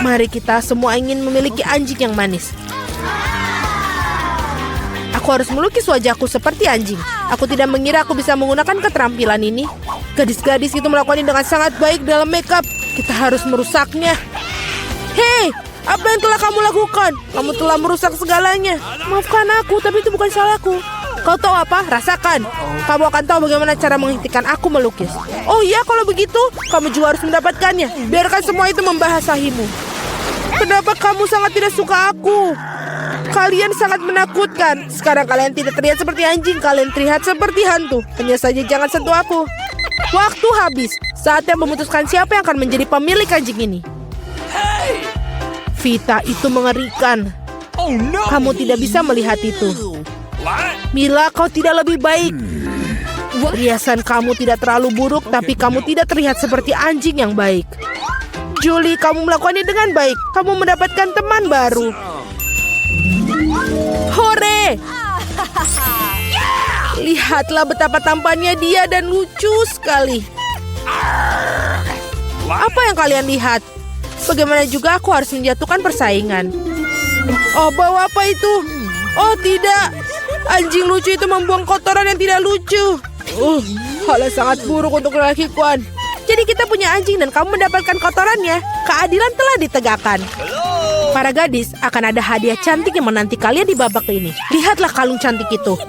Mari kita semua ingin memiliki anjing yang manis. Aku harus melukis wajahku seperti anjing. Aku tidak mengira aku bisa menggunakan keterampilan ini. Gadis-gadis itu melakukannya dengan sangat baik dalam makeup. Kita harus merusaknya. Hei, apa yang telah kamu lakukan? Kamu telah merusak segalanya. Maafkan aku, tapi itu bukan salahku. Kau tahu apa? Rasakan. Kamu akan tahu bagaimana cara menghentikan aku melukis. Oh iya, kalau begitu, kamu juga harus mendapatkannya. Biarkan semua itu membahasahimu. Kenapa kamu sangat tidak suka aku? Kalian sangat menakutkan. Sekarang kalian tidak terlihat seperti anjing. Kalian terlihat seperti hantu. Hanya saja jangan sentuh aku. Waktu habis. Saatnya memutuskan siapa yang akan menjadi pemilik anjing ini. Vita, itu mengerikan. Kamu tidak bisa melihat itu. Mila, kau tidak lebih baik. Riasan kamu tidak terlalu buruk, tapi kamu tidak terlihat seperti anjing yang baik. Julie, kamu melakukannya dengan baik. Kamu mendapatkan teman baru. Hore! Lihatlah betapa tampannya dia dan lucu sekali. Apa yang kalian lihat? Bagaimana juga aku harus menjatuhkan persaingan. Oh, bawa apa itu? Oh, tidak. Anjing lucu itu membuang kotoran yang tidak lucu. Hal yang sangat buruk untuk lelaki Kuan. Jadi kita punya anjing dan kamu mendapatkan kotorannya. Keadilan telah ditegakkan. Para gadis, akan ada hadiah cantik yang menanti kalian di babak ini. Lihatlah kalung cantik itu.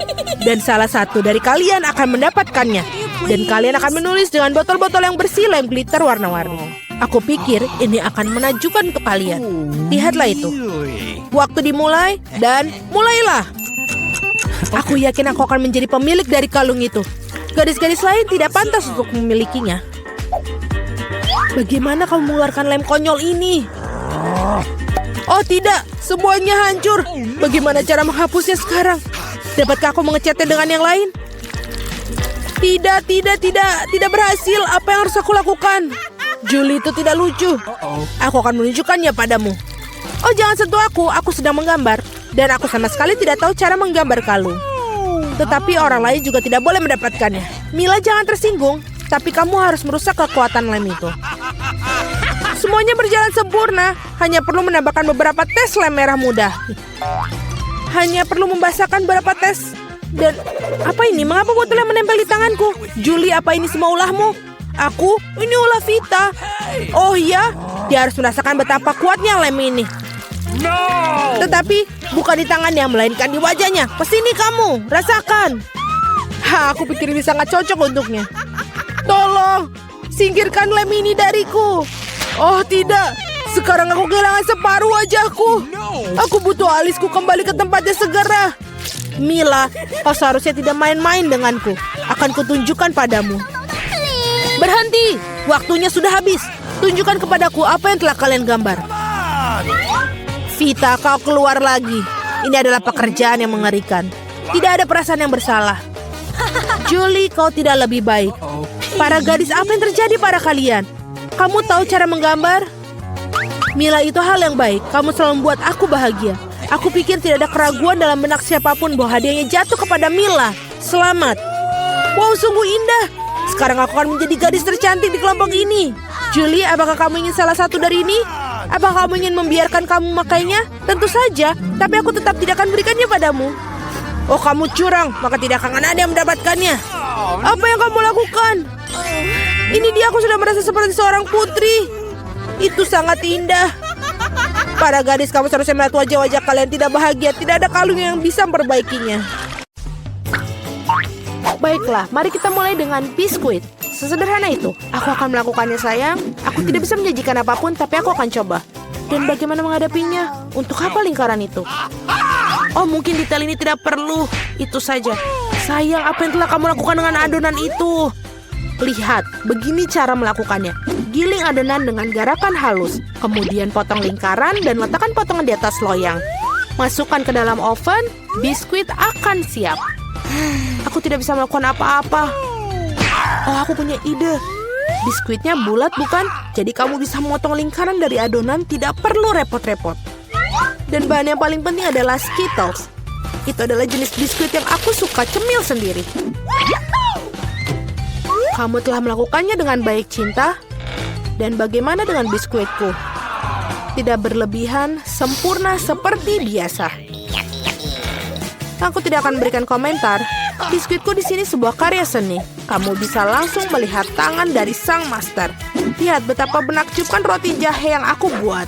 Dan salah satu dari kalian akan mendapatkannya. Dan kalian akan menulis dengan botol-botol yang bersih lem glitter warna-warni. Aku pikir ini akan menakjubkan untuk kalian. Lihatlah itu. Waktu dimulai dan mulailah. Aku yakin aku akan menjadi pemilik dari kalung itu. Gadis-gadis lain tidak pantas untuk memilikinya. Bagaimana kamu mengeluarkan lem konyol ini? Oh tidak, semuanya hancur. Bagaimana cara menghapusnya sekarang? Dapatkah aku mengecatnya dengan yang lain? Tidak berhasil. Apa yang harus aku lakukan? Julie itu tidak lucu. Aku akan menunjukkannya padamu. Oh jangan sentuh aku sedang menggambar. Dan aku sama sekali tidak tahu cara menggambar kalung. Tetapi orang lain juga tidak boleh mendapatkannya. Mila, jangan tersinggung. Tapi kamu harus merusak kekuatan lem itu. Semuanya berjalan sempurna. Hanya perlu menambahkan beberapa tes lem merah muda. Hanya perlu membasahkan beberapa tes. Dan apa ini? Mengapa botolnya menempel di tanganku? Julie, apa ini semua ulahmu? Ini ulah Vita. Oh iya, dia harus merasakan betapa kuatnya lem ini. Tetapi bukan di tangannya, melainkan di wajahnya. Kesini kamu, rasakan. Aku pikir ini sangat cocok untuknya. Tolong, singkirkan lem ini dariku. Oh tidak, sekarang aku kehilangan separuh wajahku. Aku butuh alisku kembali ke tempatnya segera. Mila, kau seharusnya tidak main-main denganku. Akan kutunjukkan padamu. Berhenti, waktunya sudah habis. Tunjukkan kepadaku apa yang telah kalian gambar. Vita, kau keluar lagi. Ini adalah pekerjaan yang mengerikan. Tidak ada perasaan yang bersalah. Julie, kau tidak lebih baik. Para gadis, apa yang terjadi pada kalian? Kamu tahu cara menggambar? Mila, itu hal yang baik. Kamu selalu membuat aku bahagia. Aku pikir tidak ada keraguan dalam benak siapapun bahwa hadiahnya jatuh kepada Mila. Selamat. Wow, sungguh indah. Sekarang aku akan menjadi gadis tercantik di kelompok ini. Julie, apakah kamu ingin salah satu dari ini? Apakah kamu ingin membiarkan kamu memakainya? Tentu saja, tapi aku tetap tidak akan berikannya padamu. Oh, kamu curang, maka tidak akan ada yang mendapatkannya. Apa yang kamu lakukan? Ini dia, aku sudah merasa seperti seorang putri. Itu sangat indah. Para gadis, kamu seharusnya melihat wajah-wajah kalian tidak bahagia. Tidak ada kalung yang bisa memperbaikinya. Baiklah, mari kita mulai dengan biskuit. Sesederhana itu. Aku akan melakukannya, sayang. Aku tidak bisa menjanjikan apapun, tapi aku akan coba. Dan bagaimana menghadapinya? Untuk apa lingkaran itu? Oh, mungkin detail ini tidak perlu. Itu saja. Sayang, apa yang telah kamu lakukan dengan adonan itu? Lihat, begini cara melakukannya. Giling adonan dengan garakan halus. Kemudian potong lingkaran dan letakkan potongan di atas loyang. Masukkan ke dalam oven, biskuit akan siap. Aku tidak bisa melakukan apa-apa. Oh, aku punya ide. Biskuitnya bulat, bukan? Jadi kamu bisa memotong lingkaran dari adonan, tidak perlu repot-repot. Dan bahan yang paling penting adalah Skittles. Itu adalah jenis biskuit yang aku suka cemil sendiri. Kamu telah melakukannya dengan baik, Cinta. Dan bagaimana dengan biskuitku? Tidak berlebihan, sempurna seperti biasa. Aku tidak akan memberikan komentar. Biskuitku di sini sebuah karya seni. Kamu bisa langsung melihat tangan dari sang master. Lihat betapa menakjubkan roti jahe yang aku buat.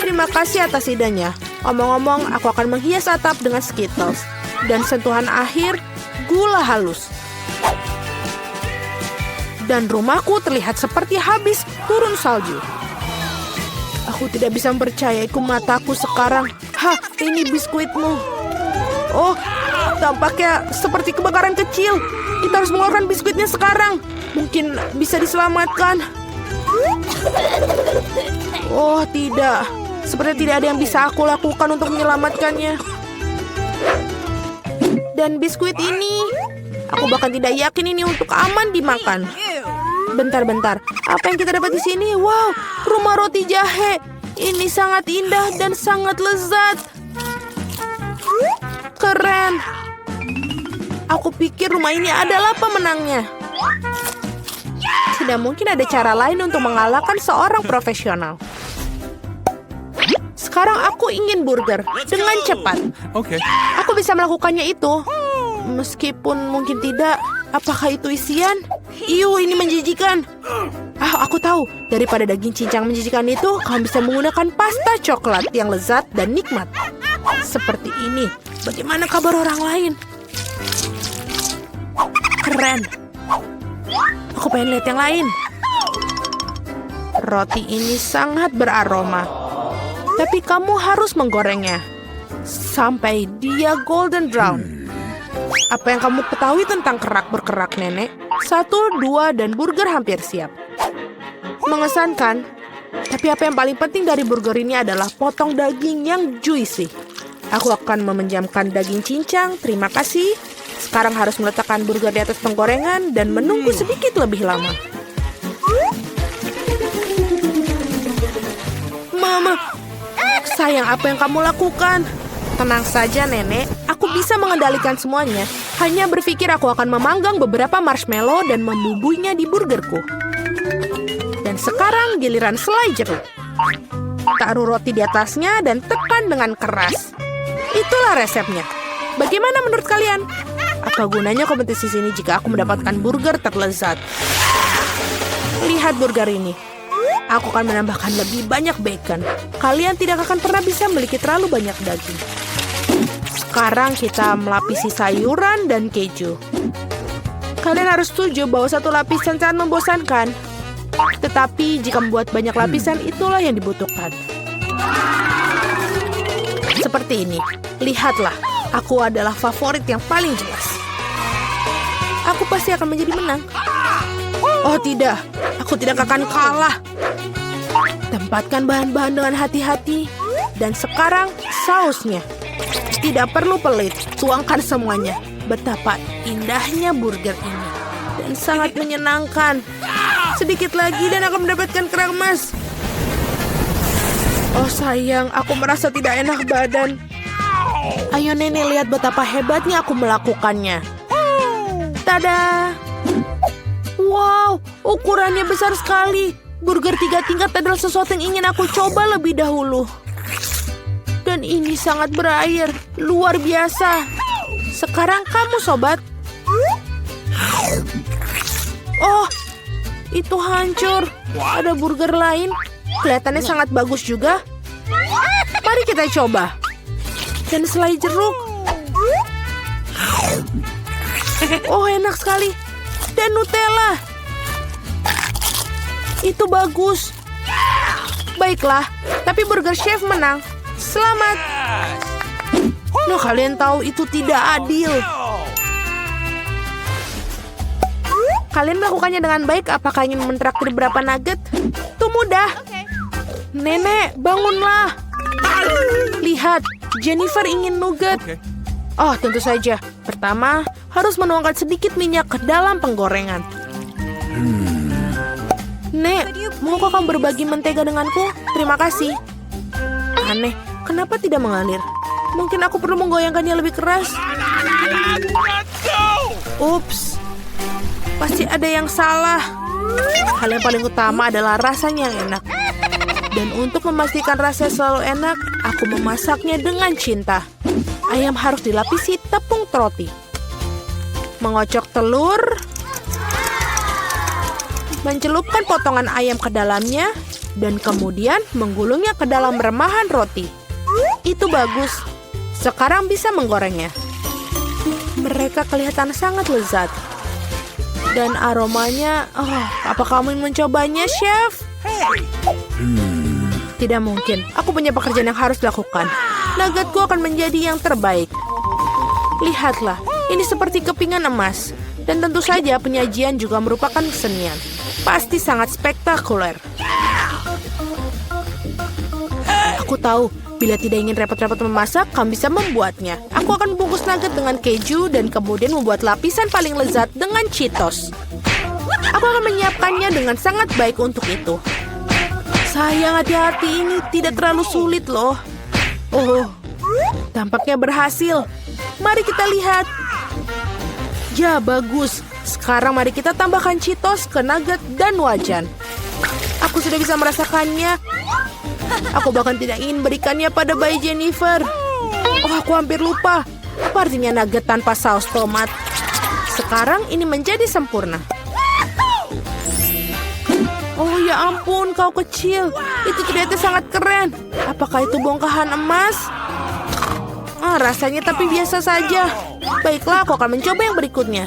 Terima kasih atas idenya. Omong-omong, aku akan menghias atap dengan Skittles. Dan sentuhan akhir, gula halus. Dan rumahku terlihat seperti habis turun salju. Aku tidak bisa mempercayai mataku sekarang. Hah, ini biskuitmu. Oh, tampaknya seperti kebakaran kecil. Kita harus mengeluarkan biskuitnya sekarang. Mungkin bisa diselamatkan. Oh, tidak. Seperti tidak ada yang bisa aku lakukan untuk menyelamatkannya. Dan biskuit ini, aku bahkan tidak yakin ini untuk aman dimakan. Bentar-bentar, apa yang kita dapat di sini? Wow, rumah roti jahe. Ini sangat indah dan sangat lezat. Keren. Aku pikir rumah ini adalah pemenangnya. Tidak mungkin ada cara lain untuk mengalahkan seorang profesional. Sekarang aku ingin burger dengan cepat. Okay. Aku bisa melakukannya itu. Meskipun mungkin tidak. Apakah itu isian? Iu, ini menjijikan. Ah, aku tahu. Daripada daging cincang menjijikan itu, kamu bisa menggunakan pasta coklat yang lezat dan nikmat. Seperti ini. Bagaimana kabar orang lain? Keren. Aku pengen lihat yang lain. Roti ini sangat beraroma. Tapi kamu harus menggorengnya sampai dia golden brown. Apa yang kamu ketahui tentang kerak berkerak, Nenek? 1, 2, dan burger hampir siap. Mengesankan. Tapi apa yang paling penting dari burger ini adalah potong daging yang juicy. Aku akan meminjamkan daging cincang, terima kasih. Sekarang harus meletakkan burger di atas penggorengan dan menunggu sedikit lebih lama. Mama, sayang, apa yang kamu lakukan? Tenang saja, Nenek. Aku bisa mengendalikan semuanya. Hanya berpikir aku akan memanggang beberapa marshmallow dan membubuinya di burgerku. Dan sekarang giliran selai jeruk. Taruh roti di atasnya dan tekan dengan keras. Itulah resepnya. Bagaimana menurut kalian? Apa gunanya kompetisi sini jika aku mendapatkan burger terlezat? Lihat burger ini. Aku akan menambahkan lebih banyak bacon. Kalian tidak akan pernah bisa memiliki terlalu banyak daging. Sekarang kita melapisi sayuran dan keju. Kalian harus setuju bahwa satu lapisan sangat membosankan. Tetapi jika membuat banyak lapisan, itulah yang dibutuhkan. Seperti ini. Lihatlah, aku adalah favorit yang paling jelas. Aku pasti akan menjadi menang. Oh tidak, aku tidak akan kalah. Tempatkan bahan-bahan dengan hati-hati. Dan sekarang sausnya. Tidak perlu pelit, tuangkan semuanya. Betapa indahnya burger ini. Dan Sangat menyenangkan. Sedikit lagi dan akan mendapatkan kerang emas. Oh sayang, aku merasa tidak enak badan. Ayo nenek, lihat betapa hebatnya aku melakukannya. Tada! Wow, ukurannya besar sekali. Burger 3 tingkat adalah sesuatu yang ingin aku coba lebih dahulu. Dan ini sangat berair, luar biasa. Sekarang kamu, sobat. Oh, itu hancur. Ada burger lain. Kelihatannya sangat bagus juga. Mari kita coba. Dan selai jeruk. Oh, enak sekali. Dan Nutella. Itu bagus. Baiklah, tapi burger chef menang. Selamat. Nah, kalian tahu itu tidak adil. Kalian melakukannya dengan baik. Apakah ingin mentraktir berapa nugget? Itu mudah. Nenek, bangunlah. Lihat, Jennifer ingin nugget. Oh, tentu saja. Pertama, harus menuangkan sedikit minyak ke dalam penggorengan. Nek, maukah kamu berbagi mentega denganku? Terima kasih. Aneh, kenapa tidak mengalir? Mungkin aku perlu menggoyangkannya lebih keras. Ups, pasti ada yang salah. Hal yang paling utama adalah rasanya yang enak. Dan untuk memastikan rasanya selalu enak, aku memasaknya dengan cinta. Ayam harus dilapisi tepung roti. Mengocok telur. Mencelupkan potongan ayam ke dalamnya. Dan kemudian menggulungnya ke dalam remahan roti. Itu bagus. Sekarang bisa menggorengnya. Mereka kelihatan sangat lezat. Dan aromanya, apa kamu ingin mencobanya, Chef? Tidak mungkin. Aku punya pekerjaan yang harus dilakukan. Nuggetku akan menjadi yang terbaik. Lihatlah, ini seperti kepingan emas. Dan tentu saja penyajian juga merupakan kesenian. Pasti sangat spektakuler. Aku tahu, bila tidak ingin repot-repot memasak, kamu bisa membuatnya. Aku akan membungkus nugget dengan keju dan kemudian membuat lapisan paling lezat dengan Cheetos. Aku akan menyiapkannya dengan sangat baik untuk itu. Sayang, hati-hati, ini tidak terlalu sulit loh. Oh, tampaknya berhasil. Mari kita lihat. Ya, bagus. Sekarang mari kita tambahkan Cheetos ke nugget dan wajan. Aku sudah bisa merasakannya. Aku bahkan tidak ingin berikannya pada bayi Jennifer. Oh, aku hampir lupa. Apa artinya nugget tanpa saus tomat? Sekarang ini menjadi sempurna. Oh ya ampun, kau kecil. Itu ternyata sangat keren. Apakah itu bongkahan emas? Rasanya tapi biasa saja. Baiklah, aku akan mencoba yang berikutnya.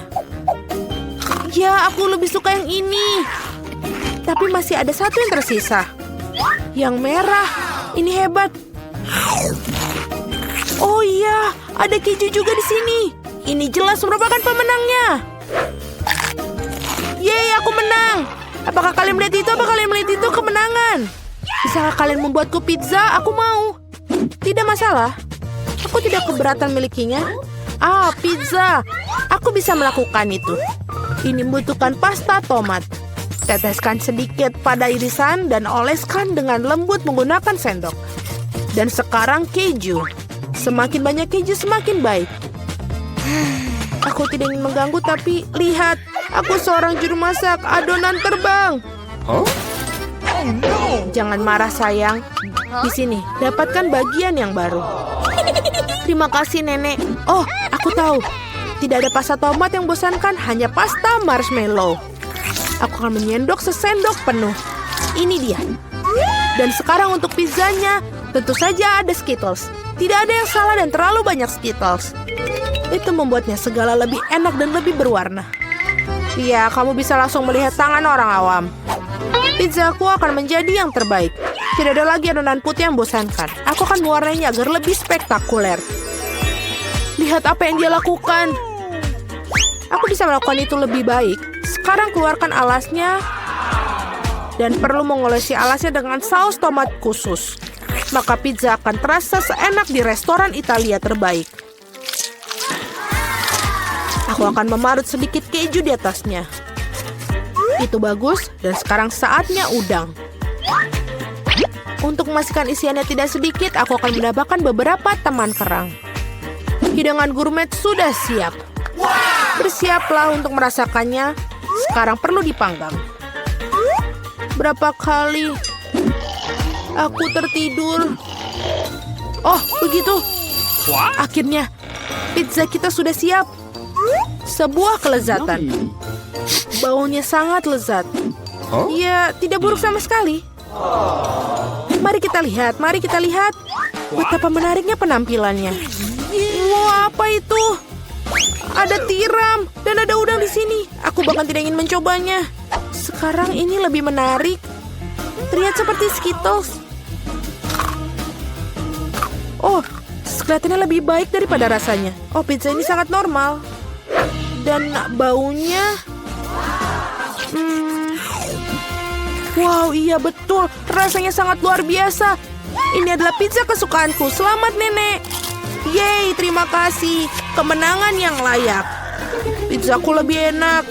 Ya, aku lebih suka yang ini. Tapi masih ada satu yang tersisa. Yang merah. Ini hebat. Oh iya, ada keju juga di sini. Ini jelas merupakan pemenangnya. Yeay, aku menang. Apakah kalian melihat itu? Apakah kalian melihat itu kemenangan? Bisakah kalian membuatku pizza? Aku mau. Tidak masalah. Aku tidak keberatan milikinya. Pizza. Aku bisa melakukan itu. Ini membutuhkan pasta tomat. Teteskan sedikit pada irisan dan oleskan dengan lembut menggunakan sendok. Dan sekarang keju. Semakin banyak keju semakin baik. Aku tidak ingin mengganggu tapi lihat. Aku seorang juru masak. Adonan terbang. Jangan marah sayang. Di sini, dapatkan bagian yang baru. Terima kasih nenek. Oh, aku tahu. Tidak ada pasta tomat yang bosankan, hanya pasta marshmallow. Aku akan menyendok sesendok penuh. Ini dia. Dan sekarang untuk pizzanya, tentu saja ada Skittles. Tidak ada yang salah dan terlalu banyak Skittles. Itu membuatnya segala lebih enak dan lebih berwarna. Iya, kamu bisa langsung melihat tangan orang awam. Pizzaku akan menjadi yang terbaik. Tidak ada lagi adonan putih yang bosankan. Aku akan mewarnainya agar lebih spektakuler. Lihat apa yang dia lakukan. Aku bisa melakukan itu lebih baik. Sekarang keluarkan alasnya. Dan perlu mengolesi alasnya dengan saus tomat khusus. Maka pizza akan terasa seenak di restoran Italia terbaik. Aku akan memarut sedikit keju di atasnya. Itu bagus, dan sekarang saatnya udang. Untuk memastikan isiannya tidak sedikit, aku akan menambahkan beberapa teman kerang. Hidangan gourmet sudah siap. Bersiaplah untuk merasakannya. Sekarang perlu dipanggang. Berapa kali aku tertidur? Oh, begitu. Akhirnya, pizza kita sudah siap. Sebuah kelezatan. Baunya sangat lezat. Ya, tidak buruk sama sekali. Mari kita lihat. Betapa menariknya penampilannya. Wah, apa itu? Ada tiram dan ada udang di sini. Aku bahkan tidak ingin mencobanya. Sekarang ini lebih menarik. Terlihat seperti Skittles. Oh, kelihatannya lebih baik daripada rasanya. Oh, pizza ini sangat normal. Dan baunya... Wow, iya betul. Rasanya sangat luar biasa. Ini adalah pizza kesukaanku. Selamat, Nenek. Yeay, terima kasih. Kemenangan yang layak. Pizzaku lebih enak.